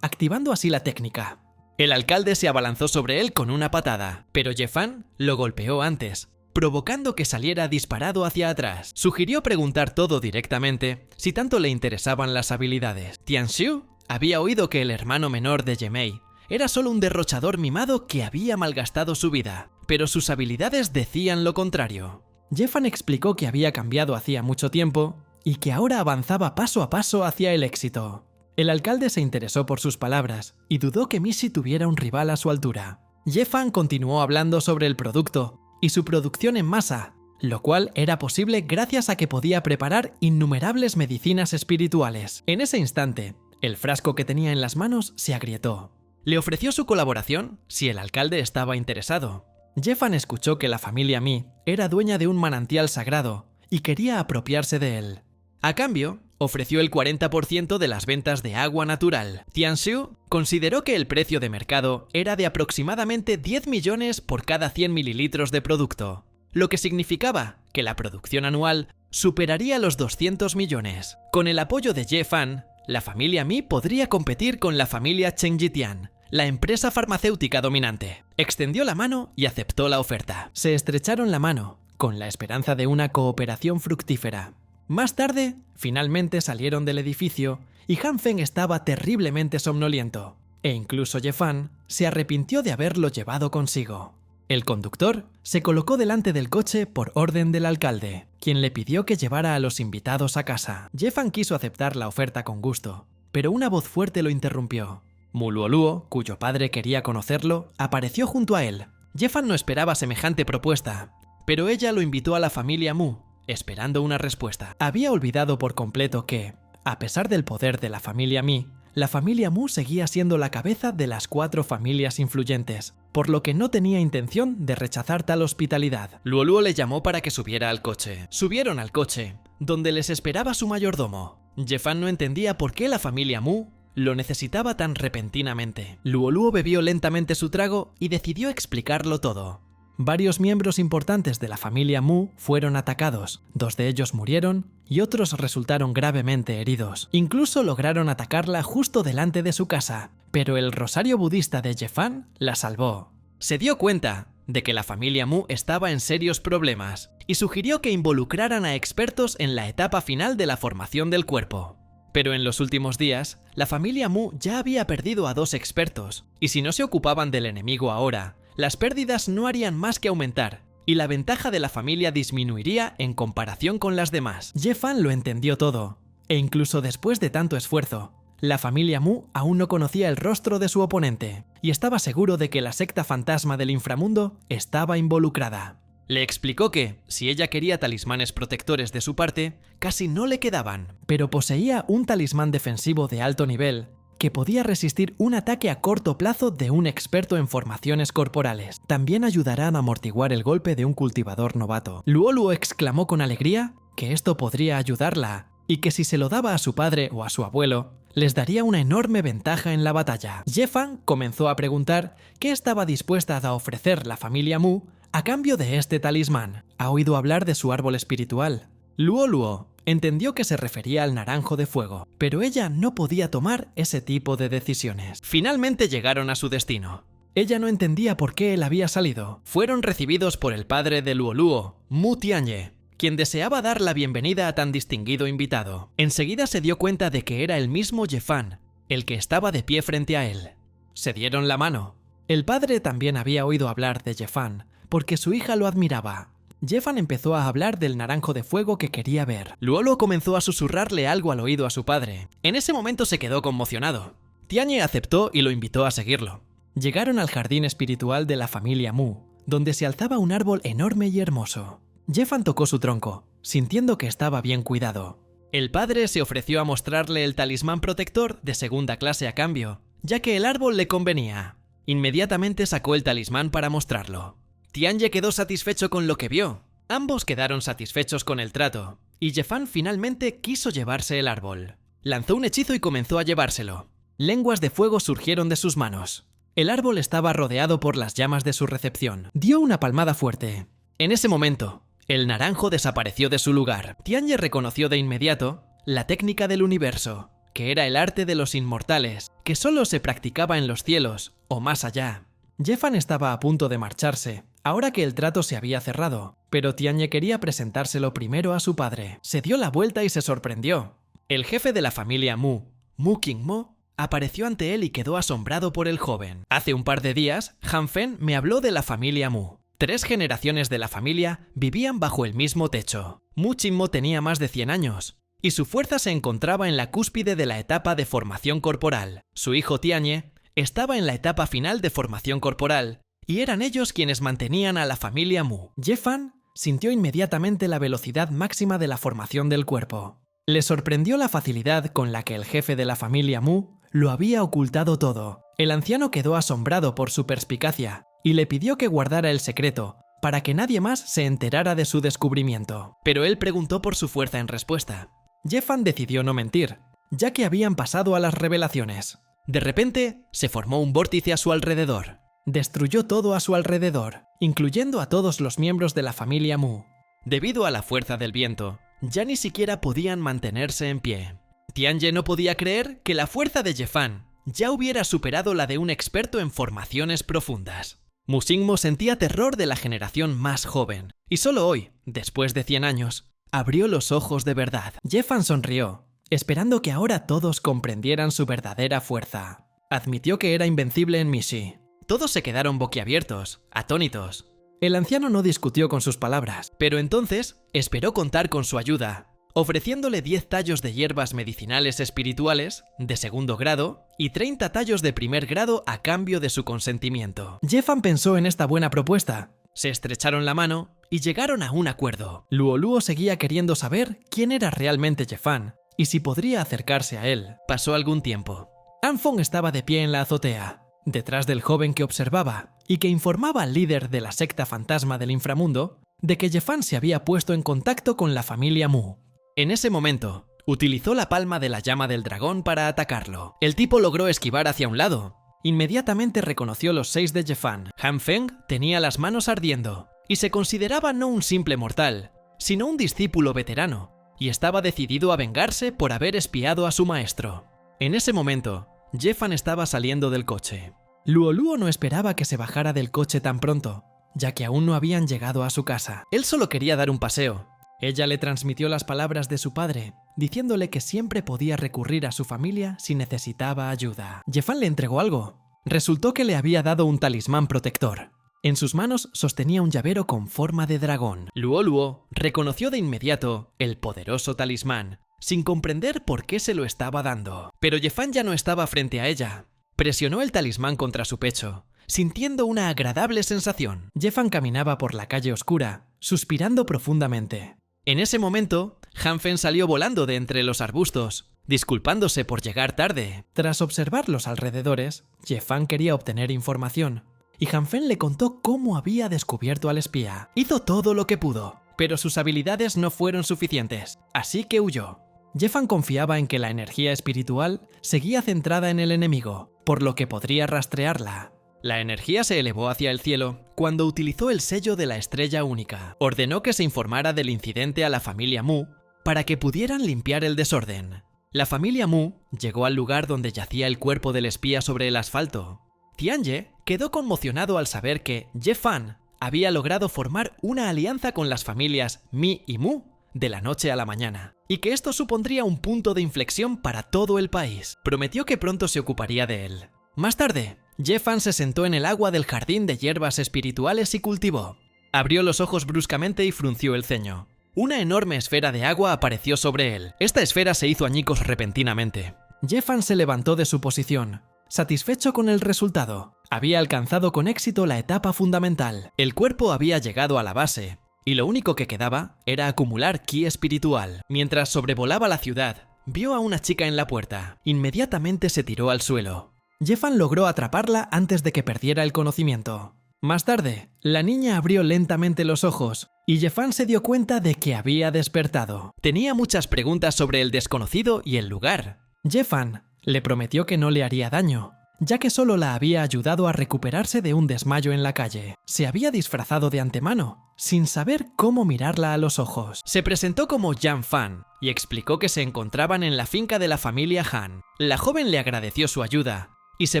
activando así la técnica. El alcalde se abalanzó sobre él con una patada, pero Jeffan lo golpeó antes, provocando que saliera disparado hacia atrás. Sugirió preguntar todo directamente si tanto le interesaban las habilidades. Tianxiu había oído que el hermano menor de Yemei era solo un derrochador mimado que había malgastado su vida, pero sus habilidades decían lo contrario. Jeffan explicó que había cambiado hacía mucho tiempo y que ahora avanzaba paso a paso hacia el éxito. El alcalde se interesó por sus palabras y dudó que Missy tuviera un rival a su altura. Jeffan continuó hablando sobre el producto y su producción en masa, lo cual era posible gracias a que podía preparar innumerables medicinas espirituales. En ese instante, el frasco que tenía en las manos se agrietó. Le ofreció su colaboración si el alcalde estaba interesado. Jeffan escuchó que la familia Mi era dueña de un manantial sagrado y quería apropiarse de él. A cambio, ofreció el 40% de las ventas de agua natural. Tianxiu consideró que el precio de mercado era de aproximadamente 10 millones por cada 100 mililitros de producto, lo que significaba que la producción anual superaría los 200 millones. Con el apoyo de Jeffan, la familia Mi podría competir con la familia Chengjian, la empresa farmacéutica dominante. Extendió la mano y aceptó la oferta. Se estrecharon la mano, con la esperanza de una cooperación fructífera. Más tarde, finalmente salieron del edificio y Han Feng estaba terriblemente somnoliento, e incluso Jeffan se arrepintió de haberlo llevado consigo. El conductor se colocó delante del coche por orden del alcalde, quien le pidió que llevara a los invitados a casa. Jeffan quiso aceptar la oferta con gusto, pero una voz fuerte lo interrumpió. Mu Luoluo, cuyo padre quería conocerlo, apareció junto a él. Jeffan no esperaba semejante propuesta, pero ella lo invitó a la familia Mu, esperando una respuesta. Había olvidado por completo que, a pesar del poder de la familia Mi, la familia Mu seguía siendo la cabeza de las 4 familias influyentes, por lo que no tenía intención de rechazar tal hospitalidad. Luoluo le llamó para que subiera al coche. Subieron al coche, donde les esperaba su mayordomo. Jeffan no entendía por qué la familia Mu lo necesitaba tan repentinamente. Luoluo bebió lentamente su trago y decidió explicarlo todo. Varios miembros importantes de la familia Mu fueron atacados, 2 de ellos murieron y otros resultaron gravemente heridos. Incluso lograron atacarla justo delante de su casa, pero el rosario budista de Jeffan la salvó. Se dio cuenta de que la familia Mu estaba en serios problemas y sugirió que involucraran a expertos en la etapa final de la formación del cuerpo. Pero en los últimos días, la familia Mu ya había perdido a 2 expertos, y si no se ocupaban del enemigo ahora, las pérdidas no harían más que aumentar, y la ventaja de la familia disminuiría en comparación con las demás. Jeffan lo entendió todo, e incluso después de tanto esfuerzo, la familia Mu aún no conocía el rostro de su oponente, y estaba seguro de que la secta fantasma del inframundo estaba involucrada. Le explicó que, si ella quería talismanes protectores de su parte, casi no le quedaban, pero poseía un talismán defensivo de alto nivel que podía resistir un ataque a corto plazo de un experto en formaciones corporales. También ayudarán a amortiguar el golpe de un cultivador novato. Luoluo exclamó con alegría que esto podría ayudarla, y que si se lo daba a su padre o a su abuelo, les daría una enorme ventaja en la batalla. Jeffan comenzó a preguntar qué estaba dispuesta a ofrecer la familia Mu a cambio de este talismán. ¿Ha oído hablar de su árbol espiritual? Luoluo entendió que se refería al naranjo de fuego, pero ella no podía tomar ese tipo de decisiones. Finalmente llegaron a su destino. Ella no entendía por qué él había salido. Fueron recibidos por el padre de Luoluo, Mu Tianye, quien deseaba dar la bienvenida a tan distinguido invitado. Enseguida se dio cuenta de que era el mismo Jeffan, el que estaba de pie frente a él. Se dieron la mano. El padre también había oído hablar de Jeffan, porque su hija lo admiraba. Jeffan empezó a hablar del naranjo de fuego que quería ver. Luoluo comenzó a susurrarle algo al oído a su padre. En ese momento se quedó conmocionado. Tianye aceptó y lo invitó a seguirlo. Llegaron al jardín espiritual de la familia Mu, donde se alzaba un árbol enorme y hermoso. Jeffan tocó su tronco, sintiendo que estaba bien cuidado. El padre se ofreció a mostrarle el talismán protector de segunda clase a cambio, ya que el árbol le convenía. Inmediatamente sacó el talismán para mostrarlo. Tianye quedó satisfecho con lo que vio. Ambos quedaron satisfechos con el trato, y Jefan finalmente quiso llevarse el árbol. Lanzó un hechizo y comenzó a llevárselo. Lenguas de fuego surgieron de sus manos. El árbol estaba rodeado por las llamas de su recepción. Dio una palmada fuerte. En ese momento, el naranjo desapareció de su lugar. Tianye reconoció de inmediato la técnica del universo, que era el arte de los inmortales, que solo se practicaba en los cielos o más allá. Jefan estaba a punto de marcharse, ahora que el trato se había cerrado, pero Tianye quería presentárselo primero a su padre. Se dio la vuelta y se sorprendió. El jefe de la familia Mu, Mu Qingmo, apareció ante él y quedó asombrado por el joven. Hace un par de días, Han Fen me habló de la familia Mu. 3 generaciones de la familia vivían bajo el mismo techo. Mu Qingmo tenía más de 100 años, y su fuerza se encontraba en la cúspide de la etapa de formación corporal. Su hijo Tianye estaba en la etapa final de formación corporal, y eran ellos quienes mantenían a la familia Mu. Jefan sintió inmediatamente la velocidad máxima de la formación del cuerpo. Le sorprendió la facilidad con la que el jefe de la familia Mu lo había ocultado todo. El anciano quedó asombrado por su perspicacia y le pidió que guardara el secreto para que nadie más se enterara de su descubrimiento. Pero él preguntó por su fuerza en respuesta. Jefan decidió no mentir, ya que habían pasado a las revelaciones. De repente, se formó un vórtice a su alrededor. Destruyó todo a su alrededor, incluyendo a todos los miembros de la familia Mu. Debido a la fuerza del viento, ya ni siquiera podían mantenerse en pie. Tianye no podía creer que la fuerza de Jefan ya hubiera superado la de un experto en formaciones profundas. Mu Qingmo sentía terror de la generación más joven, y solo hoy, después de 100 años, abrió los ojos de verdad. Jefan sonrió, esperando que ahora todos comprendieran su verdadera fuerza. Admitió que era invencible en Mishi. Todos se quedaron boquiabiertos, atónitos. El anciano no discutió con sus palabras, pero entonces esperó contar con su ayuda, ofreciéndole 10 tallos de hierbas medicinales espirituales de segundo grado y 30 tallos de primer grado a cambio de su consentimiento. Jefan pensó en esta buena propuesta. Se estrecharon la mano y llegaron a un acuerdo. Luoluo seguía queriendo saber quién era realmente Jefan y si podría acercarse a él. Pasó algún tiempo. Anfong estaba de pie en la azotea, detrás del joven que observaba y que informaba al líder de la secta fantasma del inframundo de que Jefan se había puesto en contacto con la familia Mu. En ese momento, utilizó la palma de la llama del dragón para atacarlo. El tipo logró esquivar hacia un lado. Inmediatamente reconoció los 6 de Jefan. Han Feng tenía las manos ardiendo y se consideraba no un simple mortal, sino un discípulo veterano, y estaba decidido a vengarse por haber espiado a su maestro. En ese momento, Jefan estaba saliendo del coche. Luoluo no esperaba que se bajara del coche tan pronto, ya que aún no habían llegado a su casa. Él solo quería dar un paseo. Ella le transmitió las palabras de su padre, diciéndole que siempre podía recurrir a su familia si necesitaba ayuda. Jefan le entregó algo. Resultó que le había dado un talismán protector. En sus manos sostenía un llavero con forma de dragón. Luoluo reconoció de inmediato el poderoso talismán, sin comprender por qué se lo estaba dando. Pero Jefan ya no estaba frente a ella. Presionó el talismán contra su pecho, sintiendo una agradable sensación. Jefan caminaba por la calle oscura, suspirando profundamente. En ese momento, Han Fen salió volando de entre los arbustos, disculpándose por llegar tarde. Tras observar los alrededores, Jefan quería obtener información, y Han Fen le contó cómo había descubierto al espía. Hizo todo lo que pudo, pero sus habilidades no fueron suficientes, así que huyó. Jefan confiaba en que la energía espiritual seguía centrada en el enemigo, por lo que podría rastrearla. La energía se elevó hacia el cielo cuando utilizó el sello de la estrella única. Ordenó que se informara del incidente a la familia Mu para que pudieran limpiar el desorden. La familia Mu llegó al lugar donde yacía el cuerpo del espía sobre el asfalto. Tianye quedó conmocionado al saber que Jefan había logrado formar una alianza con las familias Mi y Mu de la noche a la mañana, y que esto supondría un punto de inflexión para todo el país. Prometió que pronto se ocuparía de él. Más tarde, Jefan se sentó en el agua del jardín de hierbas espirituales y cultivó. Abrió los ojos bruscamente y frunció el ceño. Una enorme esfera de agua apareció sobre él. Esta esfera se hizo añicos repentinamente. Jefan se levantó de su posición, satisfecho con el resultado. Había alcanzado con éxito la etapa fundamental. El cuerpo había llegado a la base, y lo único que quedaba era acumular ki espiritual. Mientras sobrevolaba la ciudad, vio a una chica en la puerta. Inmediatamente se tiró al suelo. Jeffan logró atraparla antes de que perdiera el conocimiento. Más tarde, la niña abrió lentamente los ojos y Jeffan se dio cuenta de que había despertado. Tenía muchas preguntas sobre el desconocido y el lugar. Jeffan le prometió que no le haría daño, ya que solo la había ayudado a recuperarse de un desmayo en la calle. Se había disfrazado de antemano, sin saber cómo mirarla a los ojos. Se presentó como Jan Fan y explicó que se encontraban en la finca de la familia Han. La joven le agradeció su ayuda y se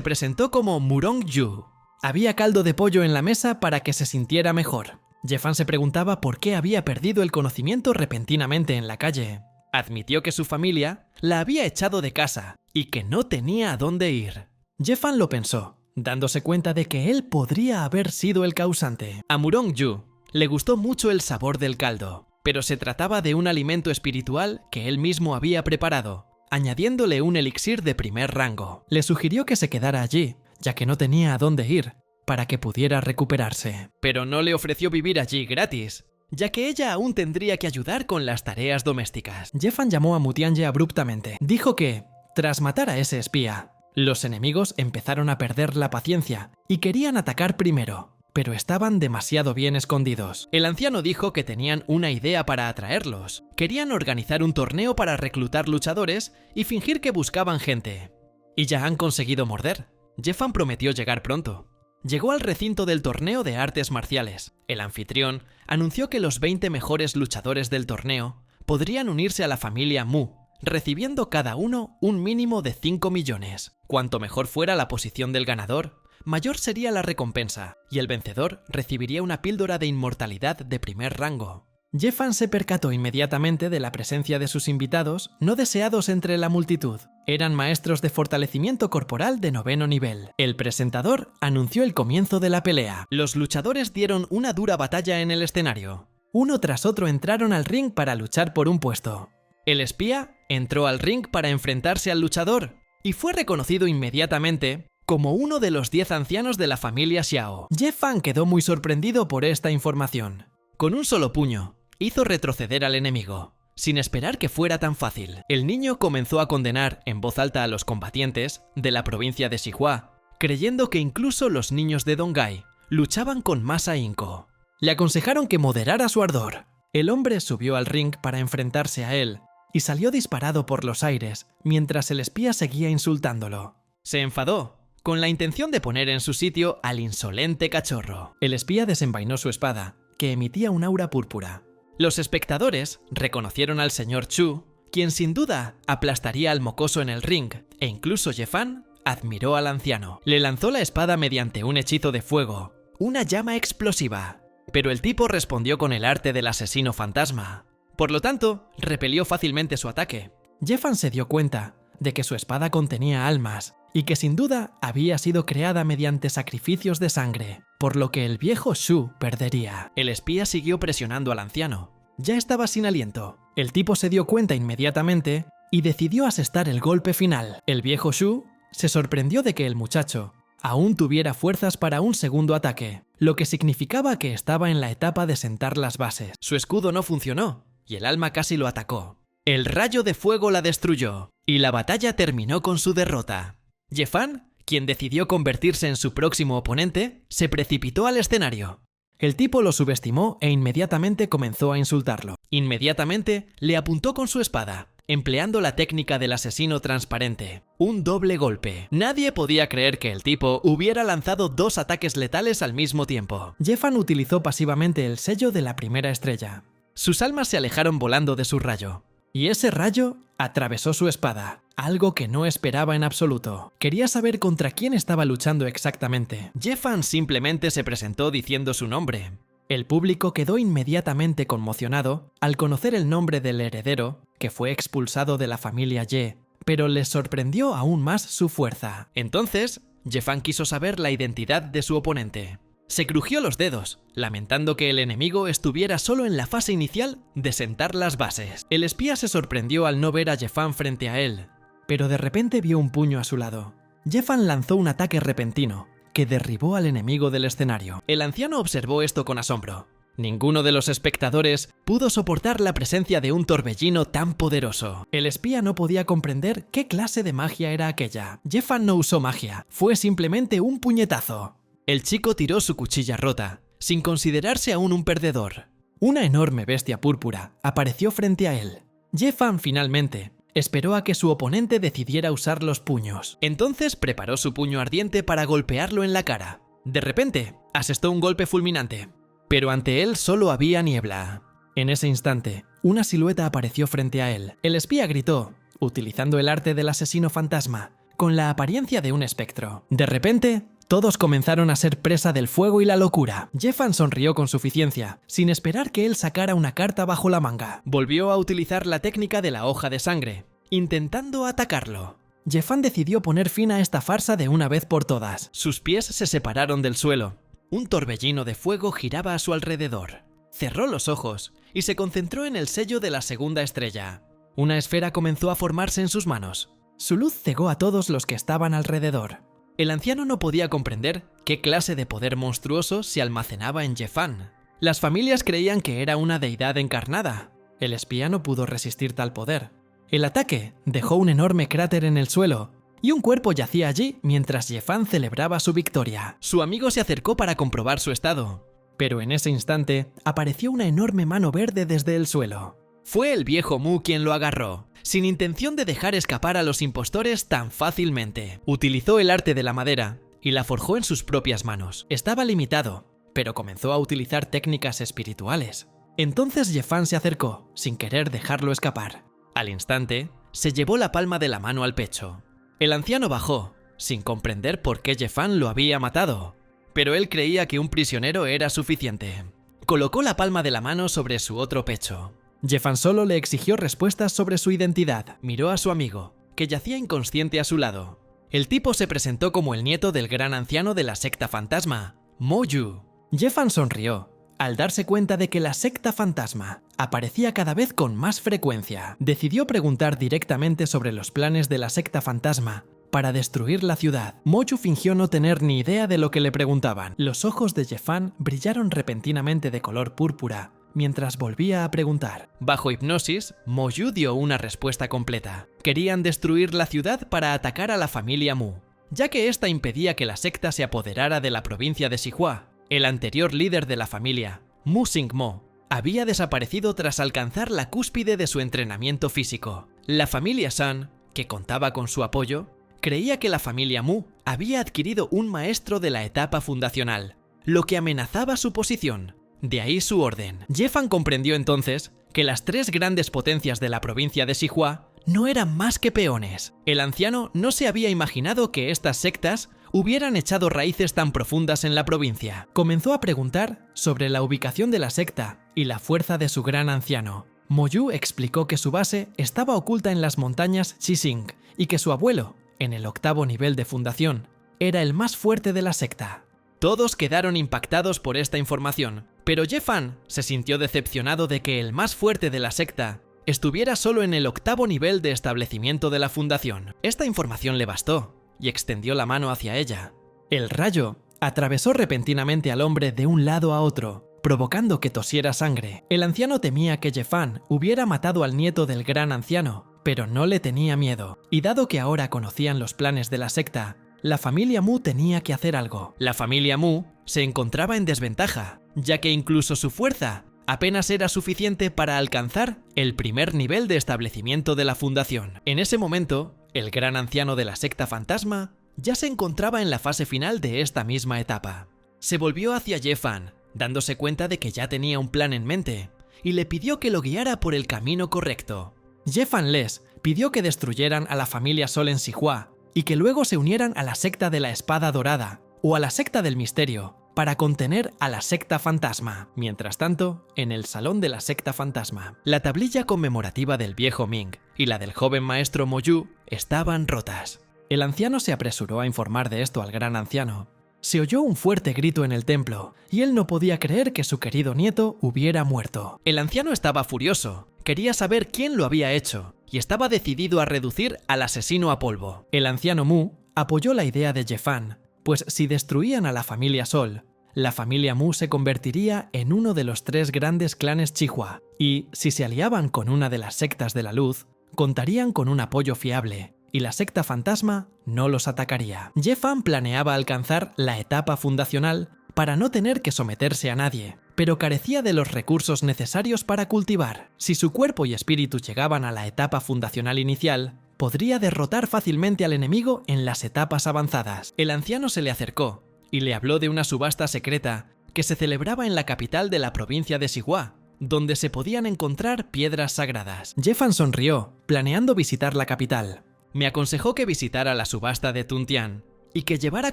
presentó como Murong Yu. Había caldo de pollo en la mesa para que se sintiera mejor. Jeffan se preguntaba por qué había perdido el conocimiento repentinamente en la calle. Admitió que su familia la había echado de casa y que no tenía a dónde ir. Jeffan lo pensó, dándose cuenta de que él podría haber sido el causante. A Murong Yu le gustó mucho el sabor del caldo, pero se trataba de un alimento espiritual que él mismo había preparado, añadiéndole un elixir de primer rango. Le sugirió que se quedara allí, ya que no tenía a dónde ir, para que pudiera recuperarse. Pero no le ofreció vivir allí gratis, ya que ella aún tendría que ayudar con las tareas domésticas. Jeffan llamó a Mutianye abruptamente. Dijo que, tras matar a ese espía, los enemigos empezaron a perder la paciencia y querían atacar primero, pero estaban demasiado bien escondidos. El anciano dijo que tenían una idea para atraerlos. Querían organizar un torneo para reclutar luchadores y fingir que buscaban gente. Y ya han conseguido morder. Jeffan prometió llegar pronto. Llegó al recinto del torneo de artes marciales. El anfitrión anunció que los 20 mejores luchadores del torneo podrían unirse a la familia Mu, recibiendo cada uno un mínimo de 5 millones. Cuanto mejor fuera la posición del ganador, mayor sería la recompensa, y el vencedor recibiría una píldora de inmortalidad de primer rango. Jeffan se percató inmediatamente de la presencia de sus invitados no deseados entre la multitud. Eran maestros de fortalecimiento corporal de 9º nivel. El presentador anunció el comienzo de la pelea. Los luchadores dieron una dura batalla en el escenario. Uno tras otro entraron al ring para luchar por un puesto. El espía entró al ring para enfrentarse al luchador y fue reconocido inmediatamente como uno de los 10 ancianos de la familia Xiao. Jeffan quedó muy sorprendido por esta información. Con un solo puño, hizo retroceder al enemigo, sin esperar que fuera tan fácil. El niño comenzó a condenar en voz alta a los combatientes de la provincia de Xihua, creyendo que incluso los niños de Donghai luchaban con más ahínco. Le aconsejaron que moderara su ardor. El hombre subió al ring para enfrentarse a él y salió disparado por los aires mientras el espía seguía insultándolo. Se enfadó, con la intención de poner en su sitio al insolente cachorro. El espía desenvainó su espada, que emitía un aura púrpura. Los espectadores reconocieron al señor Chu, quien sin duda aplastaría al mocoso en el ring, e incluso Jeffan admiró al anciano. Le lanzó la espada mediante un hechizo de fuego, una llama explosiva, pero el tipo respondió con el arte del asesino fantasma. Por lo tanto, repelió fácilmente su ataque. Jeffan se dio cuenta de que su espada contenía almas y que sin duda había sido creada mediante sacrificios de sangre, por lo que el viejo Shu perdería. El espía siguió presionando al anciano. Ya estaba sin aliento. El tipo se dio cuenta inmediatamente y decidió asestar el golpe final. El viejo Shu se sorprendió de que el muchacho aún tuviera fuerzas para un segundo ataque, lo que significaba que estaba en la etapa de sentar las bases. Su escudo no funcionó y el alma casi lo atacó. El rayo de fuego la destruyó y la batalla terminó con su derrota. Jeffan, quien decidió convertirse en su próximo oponente, se precipitó al escenario. El tipo lo subestimó e inmediatamente comenzó a insultarlo. Inmediatamente le apuntó con su espada, empleando la técnica del asesino transparente, un doble golpe. Nadie podía creer que el tipo hubiera lanzado 2 ataques letales al mismo tiempo. Jeffan utilizó pasivamente el sello de la primera estrella. Sus almas se alejaron volando de su rayo. Y ese rayo atravesó su espada, algo que no esperaba en absoluto. Quería saber contra quién estaba luchando exactamente. Jeffan simplemente se presentó diciendo su nombre. El público quedó inmediatamente conmocionado al conocer el nombre del heredero, que fue expulsado de la familia Ye, pero les sorprendió aún más su fuerza. Entonces, Jeffan quiso saber la identidad de su oponente. Se crujió los dedos, lamentando que el enemigo estuviera solo en la fase inicial de sentar las bases. El espía se sorprendió al no ver a Jeffan frente a él, pero de repente vio un puño a su lado. Jeffan lanzó un ataque repentino, que derribó al enemigo del escenario. El anciano observó esto con asombro. Ninguno de los espectadores pudo soportar la presencia de un torbellino tan poderoso. El espía no podía comprender qué clase de magia era aquella. Jeffan no usó magia, fue simplemente un puñetazo. El chico tiró su cuchilla rota, sin considerarse aún un perdedor. Una enorme bestia púrpura apareció frente a él. Jeffan finalmente esperó a que su oponente decidiera usar los puños. Entonces preparó su puño ardiente para golpearlo en la cara. De repente, asestó un golpe fulminante. Pero ante él solo había niebla. En ese instante, una silueta apareció frente a él. El espía gritó, utilizando el arte del asesino fantasma, con la apariencia de un espectro. De repente, todos comenzaron a ser presa del fuego y la locura. Jeffan sonrió con suficiencia, sin esperar que él sacara una carta bajo la manga. Volvió a utilizar la técnica de la hoja de sangre, intentando atacarlo. Jeffan decidió poner fin a esta farsa de una vez por todas. Sus pies se separaron del suelo. Un torbellino de fuego giraba a su alrededor. Cerró los ojos y se concentró en el sello de la segunda estrella. Una esfera comenzó a formarse en sus manos. Su luz cegó a todos los que estaban alrededor. El anciano no podía comprender qué clase de poder monstruoso se almacenaba en Jeffan. Las familias creían que era una deidad encarnada. El espía no pudo resistir tal poder. El ataque dejó un enorme cráter en el suelo, y un cuerpo yacía allí mientras Jeffan celebraba su victoria. Su amigo se acercó para comprobar su estado, pero en ese instante apareció una enorme mano verde desde el suelo. Fue el viejo Mu quien lo agarró, sin intención de dejar escapar a los impostores tan fácilmente. Utilizó el arte de la madera y la forjó en sus propias manos. Estaba limitado, pero comenzó a utilizar técnicas espirituales. Entonces Jeffan se acercó, sin querer dejarlo escapar. Al instante, se llevó la palma de la mano al pecho. El anciano bajó, sin comprender por qué Jeffan lo había matado, pero él creía que un prisionero era suficiente. Colocó la palma de la mano sobre su otro pecho. Jeffan solo le exigió respuestas sobre su identidad. Miró a su amigo, que yacía inconsciente a su lado. El tipo se presentó como el nieto del gran anciano de la secta fantasma, Moju. Jeffan sonrió al darse cuenta de que la secta fantasma aparecía cada vez con más frecuencia. Decidió preguntar directamente sobre los planes de la secta fantasma para destruir la ciudad. Moju fingió no tener ni idea de lo que le preguntaban. Los ojos de Jeffan brillaron repentinamente de color púrpura mientras volvía a preguntar. Bajo hipnosis, Moju dio una respuesta completa. Querían destruir la ciudad para atacar a la familia Mu, ya que esta impedía que la secta se apoderara de la provincia de Xihua. El anterior líder de la familia, Mu Xingmo, había desaparecido tras alcanzar la cúspide de su entrenamiento físico. La familia San, que contaba con su apoyo, creía que la familia Mu había adquirido un maestro de la etapa fundacional, lo que amenazaba su posición. De ahí su orden. Jeffan comprendió entonces que las tres grandes potencias de la provincia de Xihua no eran más que peones. El anciano no se había imaginado que estas sectas hubieran echado raíces tan profundas en la provincia. Comenzó a preguntar sobre la ubicación de la secta y la fuerza de su gran anciano. Moju explicó que su base estaba oculta en las montañas Xising y que su abuelo, en el 8º nivel de fundación, era el más fuerte de la secta. Todos quedaron impactados por esta información, pero Jeffan se sintió decepcionado de que el más fuerte de la secta estuviera solo en el 8º nivel de establecimiento de la fundación. Esta información le bastó y extendió la mano hacia ella. El rayo atravesó repentinamente al hombre de un lado a otro, provocando que tosiera sangre. El anciano temía que Jeffan hubiera matado al nieto del gran anciano, pero no le tenía miedo. Y dado que ahora conocían los planes de la secta, la familia Mu tenía que hacer algo. La familia Mu se encontraba en desventaja, ya que incluso su fuerza apenas era suficiente para alcanzar el primer nivel de establecimiento de la fundación. En ese momento, el gran anciano de la secta fantasma ya se encontraba en la fase final de esta misma etapa. Se volvió hacia Jeffan, dándose cuenta de que ya tenía un plan en mente, y le pidió que lo guiara por el camino correcto. Jeffan les pidió que destruyeran a la familia Sol en Xihua y que luego se unieran a la secta de la espada dorada o a la secta del misterio para contener a la secta fantasma. Mientras tanto, en el salón de la secta fantasma, la tablilla conmemorativa del viejo Ming y la del joven maestro Moju estaban rotas. El anciano se apresuró a informar de esto al gran anciano. Se oyó un fuerte grito en el templo, y él no podía creer que su querido nieto hubiera muerto. El anciano estaba furioso, quería saber quién lo había hecho, y estaba decidido a reducir al asesino a polvo. El anciano Mu apoyó la idea de Jeffan, pues si destruían a la familia Sol, la familia Mu se convertiría en uno de los 3 grandes clanes Chihua, y si se aliaban con una de las sectas de la luz, contarían con un apoyo fiable, y la secta fantasma no los atacaría. Ye Fan planeaba alcanzar la etapa fundacional para no tener que someterse a nadie, pero carecía de los recursos necesarios para cultivar. Si su cuerpo y espíritu llegaban a la etapa fundacional inicial, podría derrotar fácilmente al enemigo en las etapas avanzadas. El anciano se le acercó y le habló de una subasta secreta que se celebraba en la capital de la provincia de Xihua, donde se podían encontrar piedras sagradas. Ye Fan sonrió, planeando visitar la capital. Me aconsejó que visitara la subasta de Tuntian y que llevara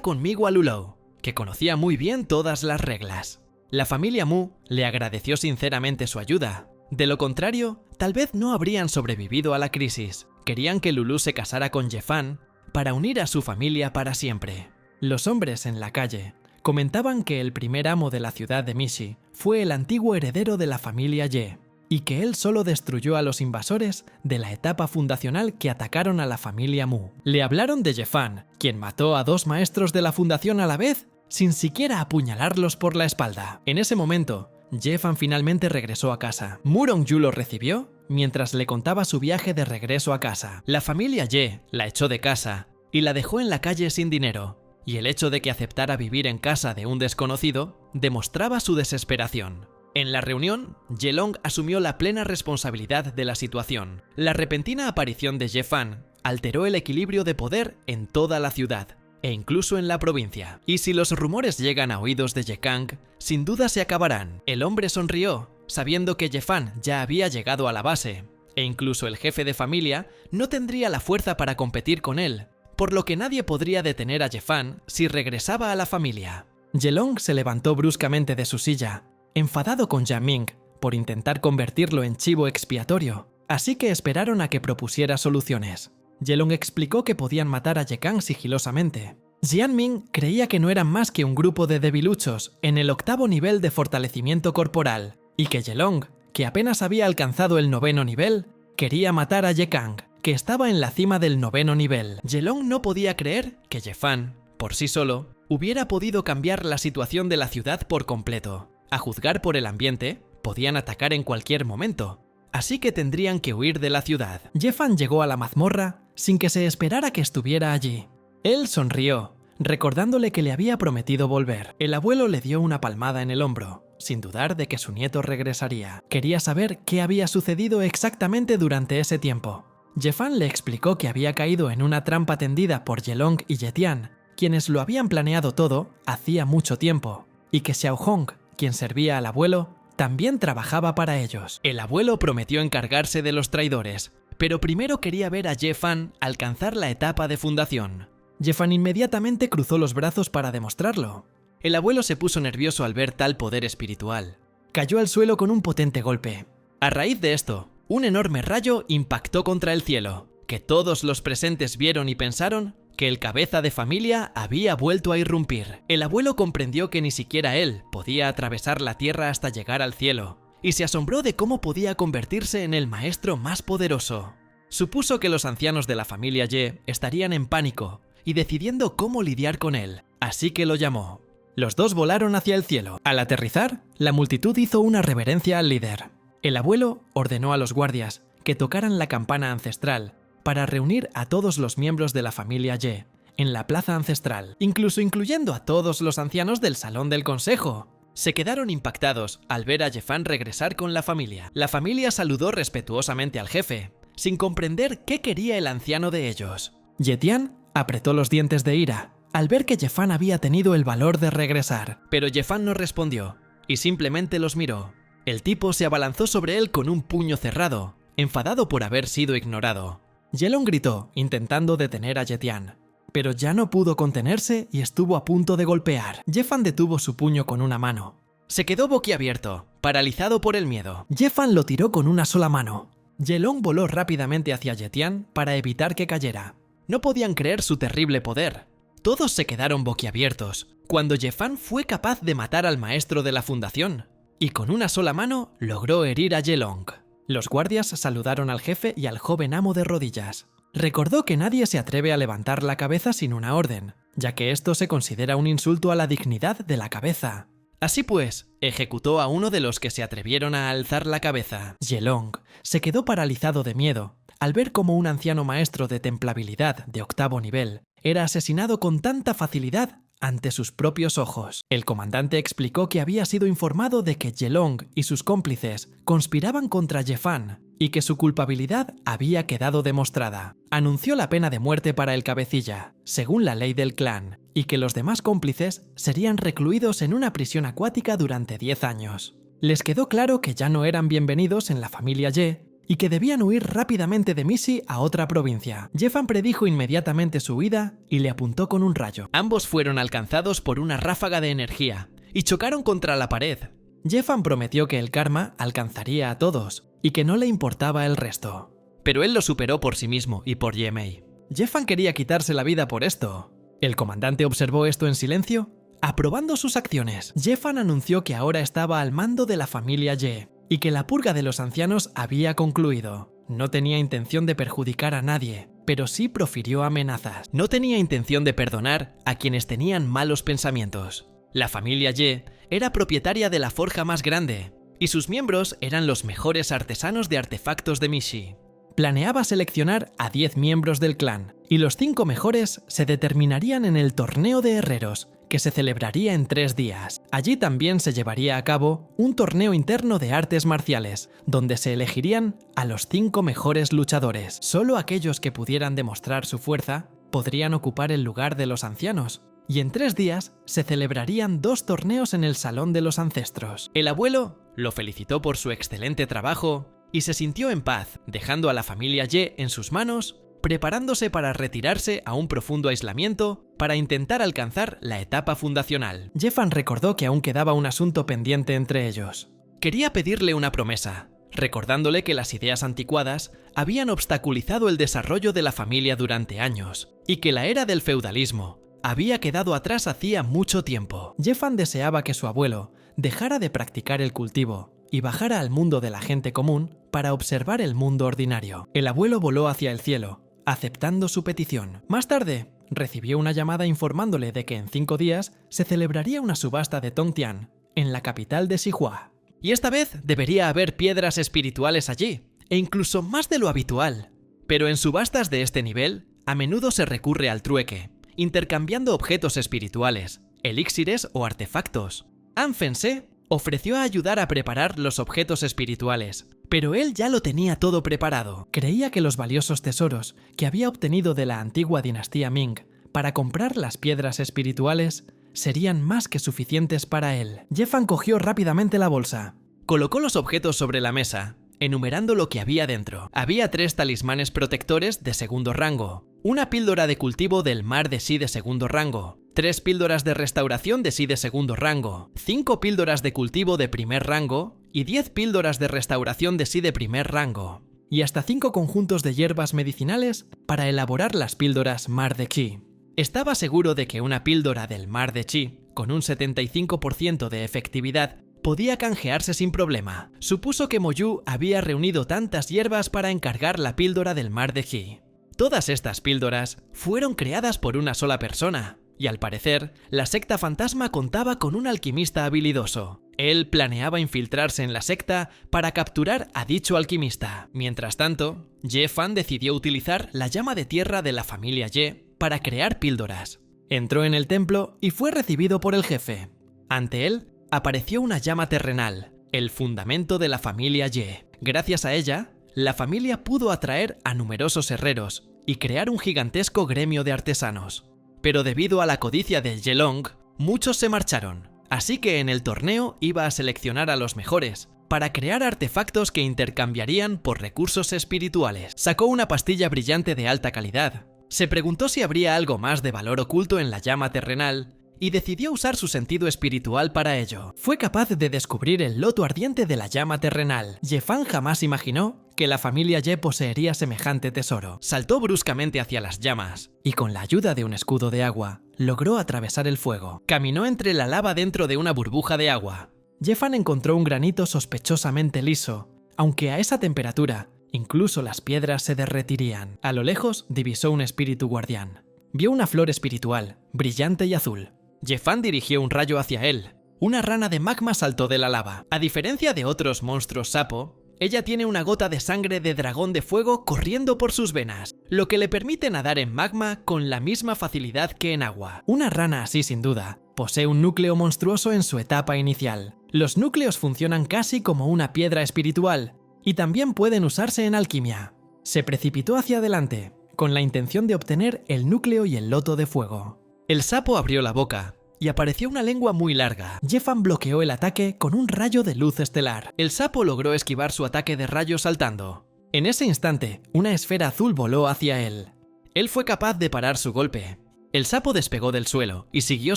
conmigo a Lulou, que conocía muy bien todas las reglas. La familia Mu le agradeció sinceramente su ayuda. De lo contrario, tal vez no habrían sobrevivido a la crisis. Querían que Lulou se casara con Ye Fan para unir a su familia para siempre. Los hombres en la calle comentaban que el primer amo de la ciudad de Mishi fue el antiguo heredero de la familia Ye, y que él solo destruyó a los invasores de la etapa fundacional que atacaron a la familia Mu. Le hablaron de Ye Fan, quien mató a 2 maestros de la fundación a la vez sin siquiera apuñalarlos por la espalda. En ese momento, Ye Fan finalmente regresó a casa. Mu Rongyu lo recibió mientras le contaba su viaje de regreso a casa. La familia Ye la echó de casa y la dejó en la calle sin dinero, y el hecho de que aceptara vivir en casa de un desconocido demostraba su desesperación. En la reunión, Ye Long asumió la plena responsabilidad de la situación. La repentina aparición de Ye Fan alteró el equilibrio de poder en toda la ciudad, e incluso en la provincia. Y si los rumores llegan a oídos de Ye Kang, sin duda se acabarán. El hombre sonrió, sabiendo que Ye Fan ya había llegado a la base, e incluso el jefe de familia no tendría la fuerza para competir con él, por lo que nadie podría detener a Ye Fan si regresaba a la familia. Ye Long se levantó bruscamente de su silla, enfadado con Jiang Ming por intentar convertirlo en chivo expiatorio, así que esperaron a que propusiera soluciones. Ye Long explicó que podían matar a Ye Kang sigilosamente. Jiang Ming creía que no eran más que un grupo de debiluchos en el 8º nivel de fortalecimiento corporal, y que Ye Long, que apenas había alcanzado el 9º nivel, quería matar a Ye Kang, que estaba en la cima del 9º nivel. Ye Long no podía creer que Ye Fan, por sí solo, hubiera podido cambiar la situación de la ciudad por completo. A juzgar por el ambiente, podían atacar en cualquier momento, así que tendrían que huir de la ciudad. Ye Fan llegó a la mazmorra sin que se esperara que estuviera allí. Él sonrió, recordándole que le había prometido volver. El abuelo le dio una palmada en el hombro, sin dudar de que su nieto regresaría. Quería saber qué había sucedido exactamente durante ese tiempo. Ye Fan le explicó que había caído en una trampa tendida por Ye Long y Ye Tian, quienes lo habían planeado todo hacía mucho tiempo, y que Xiao Hong, quien servía al abuelo, también trabajaba para ellos. El abuelo prometió encargarse de los traidores, pero primero quería ver a Ye Fan alcanzar la etapa de fundación. Ye Fan inmediatamente cruzó los brazos para demostrarlo. El abuelo se puso nervioso al ver tal poder espiritual. Cayó al suelo con un potente golpe. A raíz de esto, un enorme rayo impactó contra el cielo, que todos los presentes vieron y pensaron que el cabeza de familia había vuelto a irrumpir. El abuelo comprendió que ni siquiera él podía atravesar la tierra hasta llegar al cielo, y se asombró de cómo podía convertirse en el maestro más poderoso. Supuso que los ancianos de la familia Ye estarían en pánico y decidiendo cómo lidiar con él, así que lo llamó. Los dos volaron hacia el cielo. Al aterrizar, la multitud hizo una reverencia al líder. El abuelo ordenó a los guardias que tocaran la campana ancestral para reunir a todos los miembros de la familia Ye en la plaza ancestral, incluso incluyendo a todos los ancianos del salón del consejo. Se quedaron impactados al ver a Ye Fan regresar con la familia. La familia saludó respetuosamente al jefe, sin comprender qué quería el anciano de ellos. Ye Tian apretó los dientes de ira al ver que Ye Fan había tenido el valor de regresar, pero Ye Fan no respondió y simplemente los miró. El tipo se abalanzó sobre él con un puño cerrado, enfadado por haber sido ignorado. Ye Long gritó, intentando detener a Ye Tian, pero ya no pudo contenerse y estuvo a punto de golpear. Ye Fan detuvo su puño con una mano. Se quedó boquiabierto, paralizado por el miedo. Ye Fan lo tiró con una sola mano. Ye Long voló rápidamente hacia Ye Tian para evitar que cayera. No podían creer su terrible poder. Todos se quedaron boquiabiertos cuando Ye Fan fue capaz de matar al maestro de la fundación, y con una sola mano logró herir a Ye Long. Los guardias saludaron al jefe y al joven amo de rodillas. Recordó que nadie se atreve a levantar la cabeza sin una orden, ya que esto se considera un insulto a la dignidad de la cabeza. Así pues, ejecutó a uno de los que se atrevieron a alzar la cabeza. Yelong se quedó paralizado de miedo al ver cómo un anciano maestro de templabilidad de 8º nivel era asesinado con tanta facilidad ante sus propios ojos. El comandante explicó que había sido informado de que Yelong y sus cómplices conspiraban contra Ye-Fan y que su culpabilidad había quedado demostrada. Anunció la pena de muerte para el cabecilla, según la ley del clan, y que los demás cómplices serían recluidos en una prisión acuática durante 10 años. Les quedó claro que ya no eran bienvenidos en la familia Ye y que debían huir rápidamente de Missy a otra provincia. Ye-Fan predijo inmediatamente su huida y le apuntó con un rayo. Ambos fueron alcanzados por una ráfaga de energía y chocaron contra la pared. Ye-Fan prometió que el karma alcanzaría a todos y que no le importaba el resto. Pero él lo superó por sí mismo y por Ye-Mei. Ye-Fan quería quitarse la vida por esto. El comandante observó esto en silencio, aprobando sus acciones. Ye-Fan anunció que ahora estaba al mando de la familia Ye y que la purga de los ancianos había concluido. No tenía intención de perjudicar a nadie, pero sí profirió amenazas. No tenía intención de perdonar a quienes tenían malos pensamientos. La familia Ye era propietaria de la forja más grande, y sus miembros eran los mejores artesanos de artefactos de Missy. Planeaba seleccionar a 10 miembros del clan, y los 5 mejores se determinarían en el torneo de herreros, que se celebraría en 3 días. Allí también se llevaría a cabo un torneo interno de artes marciales, donde se elegirían a los 5 mejores luchadores. Solo aquellos que pudieran demostrar su fuerza podrían ocupar el lugar de los ancianos, y en 3 días se celebrarían 2 torneos en el Salón de los Ancestros. El abuelo lo felicitó por su excelente trabajo y se sintió en paz, dejando a la familia Ye en sus manos, preparándose para retirarse a un profundo aislamiento para intentar alcanzar la etapa fundacional. Ye-Fan recordó que aún quedaba un asunto pendiente entre ellos. Quería pedirle una promesa, recordándole que las ideas anticuadas habían obstaculizado el desarrollo de la familia durante años y que la era del feudalismo había quedado atrás hacía mucho tiempo. Ye-Fan deseaba que su abuelo dejara de practicar el cultivo y bajara al mundo de la gente común para observar el mundo ordinario. El abuelo voló hacia el cielo, aceptando su petición. Más tarde, recibió una llamada informándole de que en 5 días se celebraría una subasta de Tongtian, en la capital de Xihua. Y esta vez debería haber piedras espirituales allí, e incluso más de lo habitual. Pero en subastas de este nivel, a menudo se recurre al trueque, intercambiando objetos espirituales, elixires o artefactos. An Fengse ofreció a ayudar a preparar los objetos espirituales, pero él ya lo tenía todo preparado. Creía que los valiosos tesoros que había obtenido de la antigua dinastía Ming para comprar las piedras espirituales serían más que suficientes para él. Ye-Fan cogió rápidamente la bolsa, colocó los objetos sobre la mesa, enumerando lo que había dentro. Había 3 talismanes protectores de 2º rango, una píldora de cultivo del mar de Xi de 2º rango, 3 píldoras de restauración de Xi de 2º rango, 5 píldoras de cultivo de 1er rango y 10 píldoras de restauración de Xi de 1er rango, y hasta 5 conjuntos de hierbas medicinales para elaborar las píldoras mar de Qi. Estaba seguro de que una píldora del mar de Qi, con un 75% de efectividad, podía canjearse sin problema. Supuso que Mo Yu había reunido tantas hierbas para encargar la píldora del mar de Qi. Todas estas píldoras fueron creadas por una sola persona, y al parecer, la secta fantasma contaba con un alquimista habilidoso. Él planeaba infiltrarse en la secta para capturar a dicho alquimista. Mientras tanto, Ye-Fan decidió utilizar la llama de tierra de la familia Ye para crear píldoras. Entró en el templo y fue recibido por el jefe. Ante él, apareció una llama terrenal, el fundamento de la familia Ye. Gracias a ella, la familia pudo atraer a numerosos herreros y crear un gigantesco gremio de artesanos. Pero debido a la codicia de Yelong, muchos se marcharon. Así que en el torneo iba a seleccionar a los mejores, para crear artefactos que intercambiarían por recursos espirituales. Sacó una pastilla brillante de alta calidad. Se preguntó si habría algo más de valor oculto en la llama terrenal, y decidió usar su sentido espiritual para ello. Fue capaz de descubrir el loto ardiente de la llama terrenal. Ye-Fan jamás imaginó que la familia Ye poseería semejante tesoro. Saltó bruscamente hacia las llamas, y con la ayuda de un escudo de agua, logró atravesar el fuego. Caminó entre la lava dentro de una burbuja de agua. Ye-Fan encontró un granito sospechosamente liso, aunque a esa temperatura, incluso las piedras se derretirían. A lo lejos divisó un espíritu guardián. Vio una flor espiritual, brillante y azul. Ye-Fan dirigió un rayo hacia él. una rana de magma saltó de la lava. A diferencia de otros monstruos sapo, ella tiene una gota de sangre de dragón de fuego corriendo por sus venas, lo que le permite nadar en magma con la misma facilidad que en agua. Una rana así, sin duda, posee un núcleo monstruoso en su etapa inicial. Los núcleos funcionan casi como una piedra espiritual, y también pueden usarse en alquimia. Se precipitó hacia adelante, con la intención de obtener el núcleo y el loto de fuego. El sapo abrió la boca, y apareció una lengua muy larga. Jeffan bloqueó el ataque con un rayo de luz estelar. El sapo logró esquivar su ataque de rayo saltando. En ese instante, una esfera azul voló hacia él. Él fue capaz de parar su golpe. El sapo despegó del suelo y siguió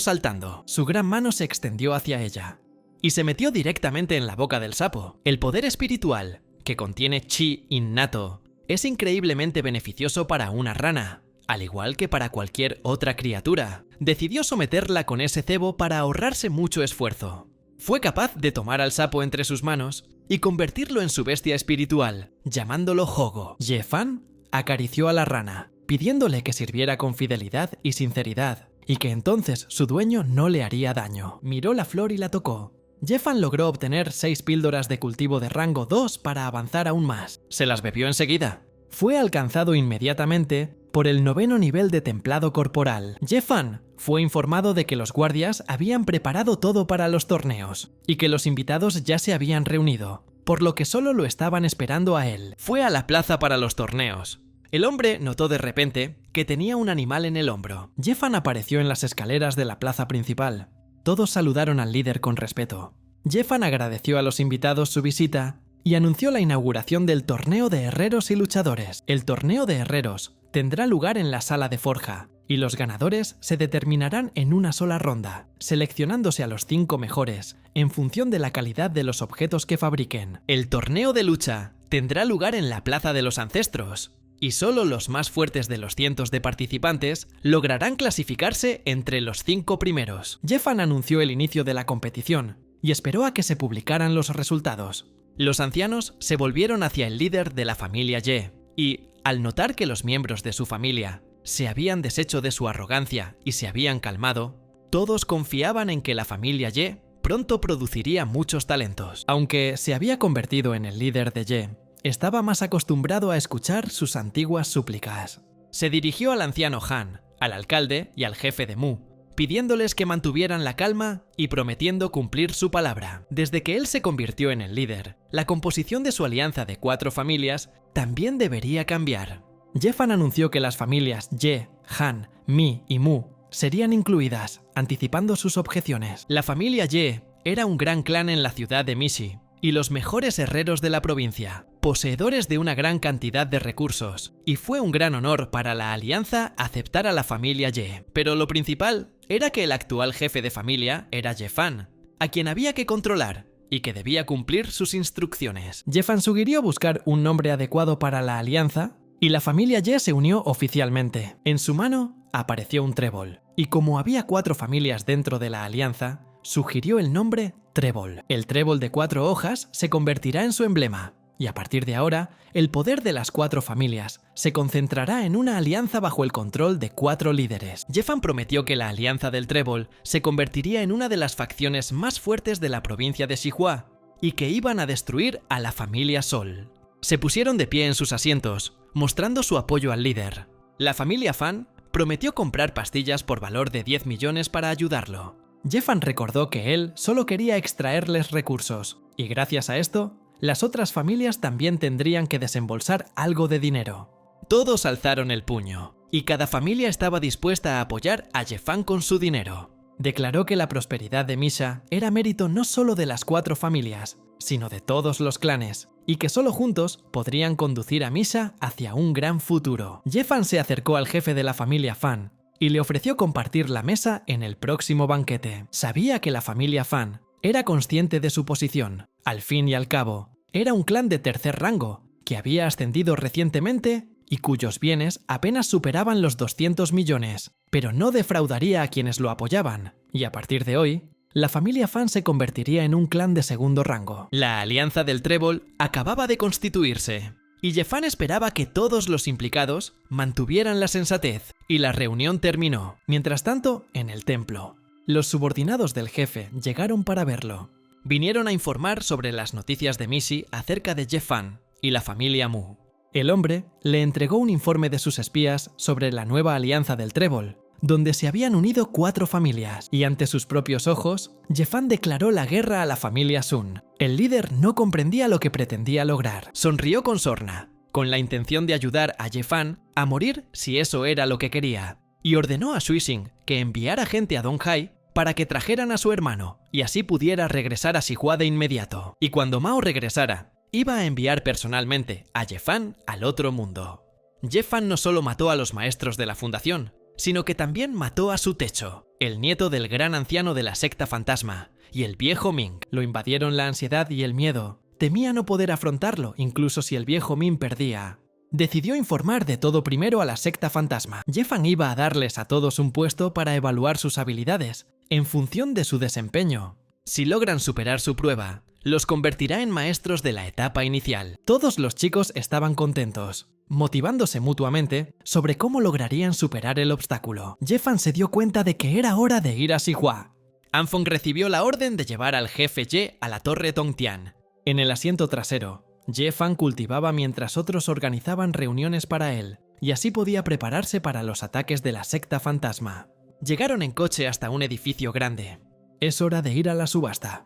saltando. Su gran mano se extendió hacia ella y se metió directamente en la boca del sapo. El poder espiritual, que contiene chi innato, es increíblemente beneficioso para una rana, al igual que para cualquier otra criatura. Decidió someterla con ese cebo para ahorrarse mucho esfuerzo. Fue capaz de tomar al sapo entre sus manos y convertirlo en su bestia espiritual, llamándolo Hogo. Jeffan acarició a la rana, pidiéndole que sirviera con fidelidad y sinceridad, y que entonces su dueño no le haría daño. Miró la flor y la tocó. Jeffan logró obtener 6 píldoras de cultivo de rango 2 para avanzar aún más. Se las bebió enseguida. Fue alcanzado inmediatamente por el 9º nivel de templado corporal. Jeffan fue informado de que los guardias habían preparado todo para los torneos y que los invitados ya se habían reunido, por lo que solo lo estaban esperando a él. Fue a la plaza para los torneos. El hombre notó de repente que tenía un animal en el hombro. Jeffan apareció en las escaleras de la plaza principal. Todos saludaron al líder con respeto. Jeffan agradeció a los invitados su visita y anunció la inauguración del torneo de herreros y luchadores. El torneo de herreros tendrá lugar en la sala de forja, y los ganadores se determinarán en una sola ronda, seleccionándose a los 5 mejores, en función de la calidad de los objetos que fabriquen. El torneo de lucha tendrá lugar en la Plaza de los Ancestros, y solo los más fuertes de los cientos de participantes lograrán clasificarse entre los 5 primeros. Jeffan anunció el inicio de la competición, y esperó a que se publicaran los resultados. Los ancianos se volvieron hacia el líder de la familia Ye, y, al notar que los miembros de su familia se habían deshecho de su arrogancia y se habían calmado, todos confiaban en que la familia Ye pronto produciría muchos talentos. Aunque se había convertido en el líder de Ye, estaba más acostumbrado a escuchar sus antiguas súplicas. Se dirigió al anciano Han, al alcalde y al jefe de Mu, pidiéndoles que mantuvieran la calma y prometiendo cumplir su palabra. Desde que él se convirtió en el líder, la composición de su alianza de 4 familias también debería cambiar. Jeffan anunció que las familias Ye, Han, Mi y Mu serían incluidas, anticipando sus objeciones. La familia Ye era un gran clan en la ciudad de Mishi, y los mejores herreros de la provincia, poseedores de una gran cantidad de recursos, y fue un gran honor para la alianza aceptar a la familia Ye. Pero lo principal era que el actual jefe de familia era Jeffan, a quien había que controlar y que debía cumplir sus instrucciones. Jeffan sugirió buscar un nombre adecuado para la alianza, y la familia Ye se unió oficialmente. En su mano apareció un trébol, y como había 4 familias dentro de la alianza, sugirió el nombre Trébol. El trébol de 4 hojas se convertirá en su emblema, y a partir de ahora, el poder de las 4 familias se concentrará en una alianza bajo el control de 4 líderes. Jeffan prometió que la alianza del trébol se convertiría en una de las facciones más fuertes de la provincia de Xihua, y que iban a destruir a la familia Sol. Se pusieron de pie en sus asientos, mostrando su apoyo al líder. La familia Fan prometió comprar pastillas por valor de 10 millones para ayudarlo. Jeffan recordó que él solo quería extraerles recursos, y gracias a esto, las otras familias también tendrían que desembolsar algo de dinero. Todos alzaron el puño, y cada familia estaba dispuesta a apoyar a Jeffan con su dinero. Declaró que la prosperidad de Misha era mérito no solo de las 4 familias, sino de todos los clanes, y que solo juntos podrían conducir a Misha hacia un gran futuro. Jeffan se acercó al jefe de la familia Fan y le ofreció compartir la mesa en el próximo banquete. Sabía que la familia Fan era consciente de su posición. Al fin y al cabo, era un clan de tercer rango, que había ascendido recientemente y cuyos bienes apenas superaban los 200 millones, pero no defraudaría a quienes lo apoyaban, y a partir de hoy, la familia Fan se convertiría en un clan de segundo rango. La alianza del trébol acababa de constituirse, y Jeffan esperaba que todos los implicados mantuvieran la sensatez, y la reunión terminó. Mientras tanto, en el templo, Los subordinados del jefe llegaron para verlo. Vinieron a informar sobre las noticias de Missy acerca de Jeff Fan y la familia Mu. El hombre le entregó un informe de sus espías sobre la nueva alianza del Trébol, donde se habían unido 4 familias, y ante sus propios ojos, Jeffan declaró la guerra a la familia Sun. El líder no comprendía lo que pretendía lograr. Sonrió con sorna, con la intención de ayudar a Jeffan a morir si eso era lo que quería, y ordenó a Suising que enviara gente a Donghai para que trajeran a su hermano, y así pudiera regresar a Sihua de inmediato. Y cuando Mao regresara, iba a enviar personalmente a Jeffan al otro mundo. Jeffan no solo mató a los maestros de la fundación, sino que también mató a su techo, el nieto del gran anciano de la secta fantasma, y el viejo Ming. Lo invadieron la ansiedad y el miedo. Temía no poder afrontarlo, incluso si el viejo Ming perdía. Decidió informar de todo primero a la secta fantasma. Jeffan iba a darles a todos un puesto para evaluar sus habilidades, en función de su desempeño. Si logran superar su prueba, los convertirá en maestros de la etapa inicial. Todos los chicos estaban contentos, motivándose mutuamente sobre cómo lograrían superar el obstáculo. Jeffan se dio cuenta de que era hora de ir a Sihua. Anfong recibió la orden de llevar al jefe Ye a la torre Tongtian. En el asiento trasero, Jeffan cultivaba mientras otros organizaban reuniones para él, y así podía prepararse para los ataques de la secta fantasma. Llegaron en coche hasta un edificio grande. Es hora de ir a la subasta.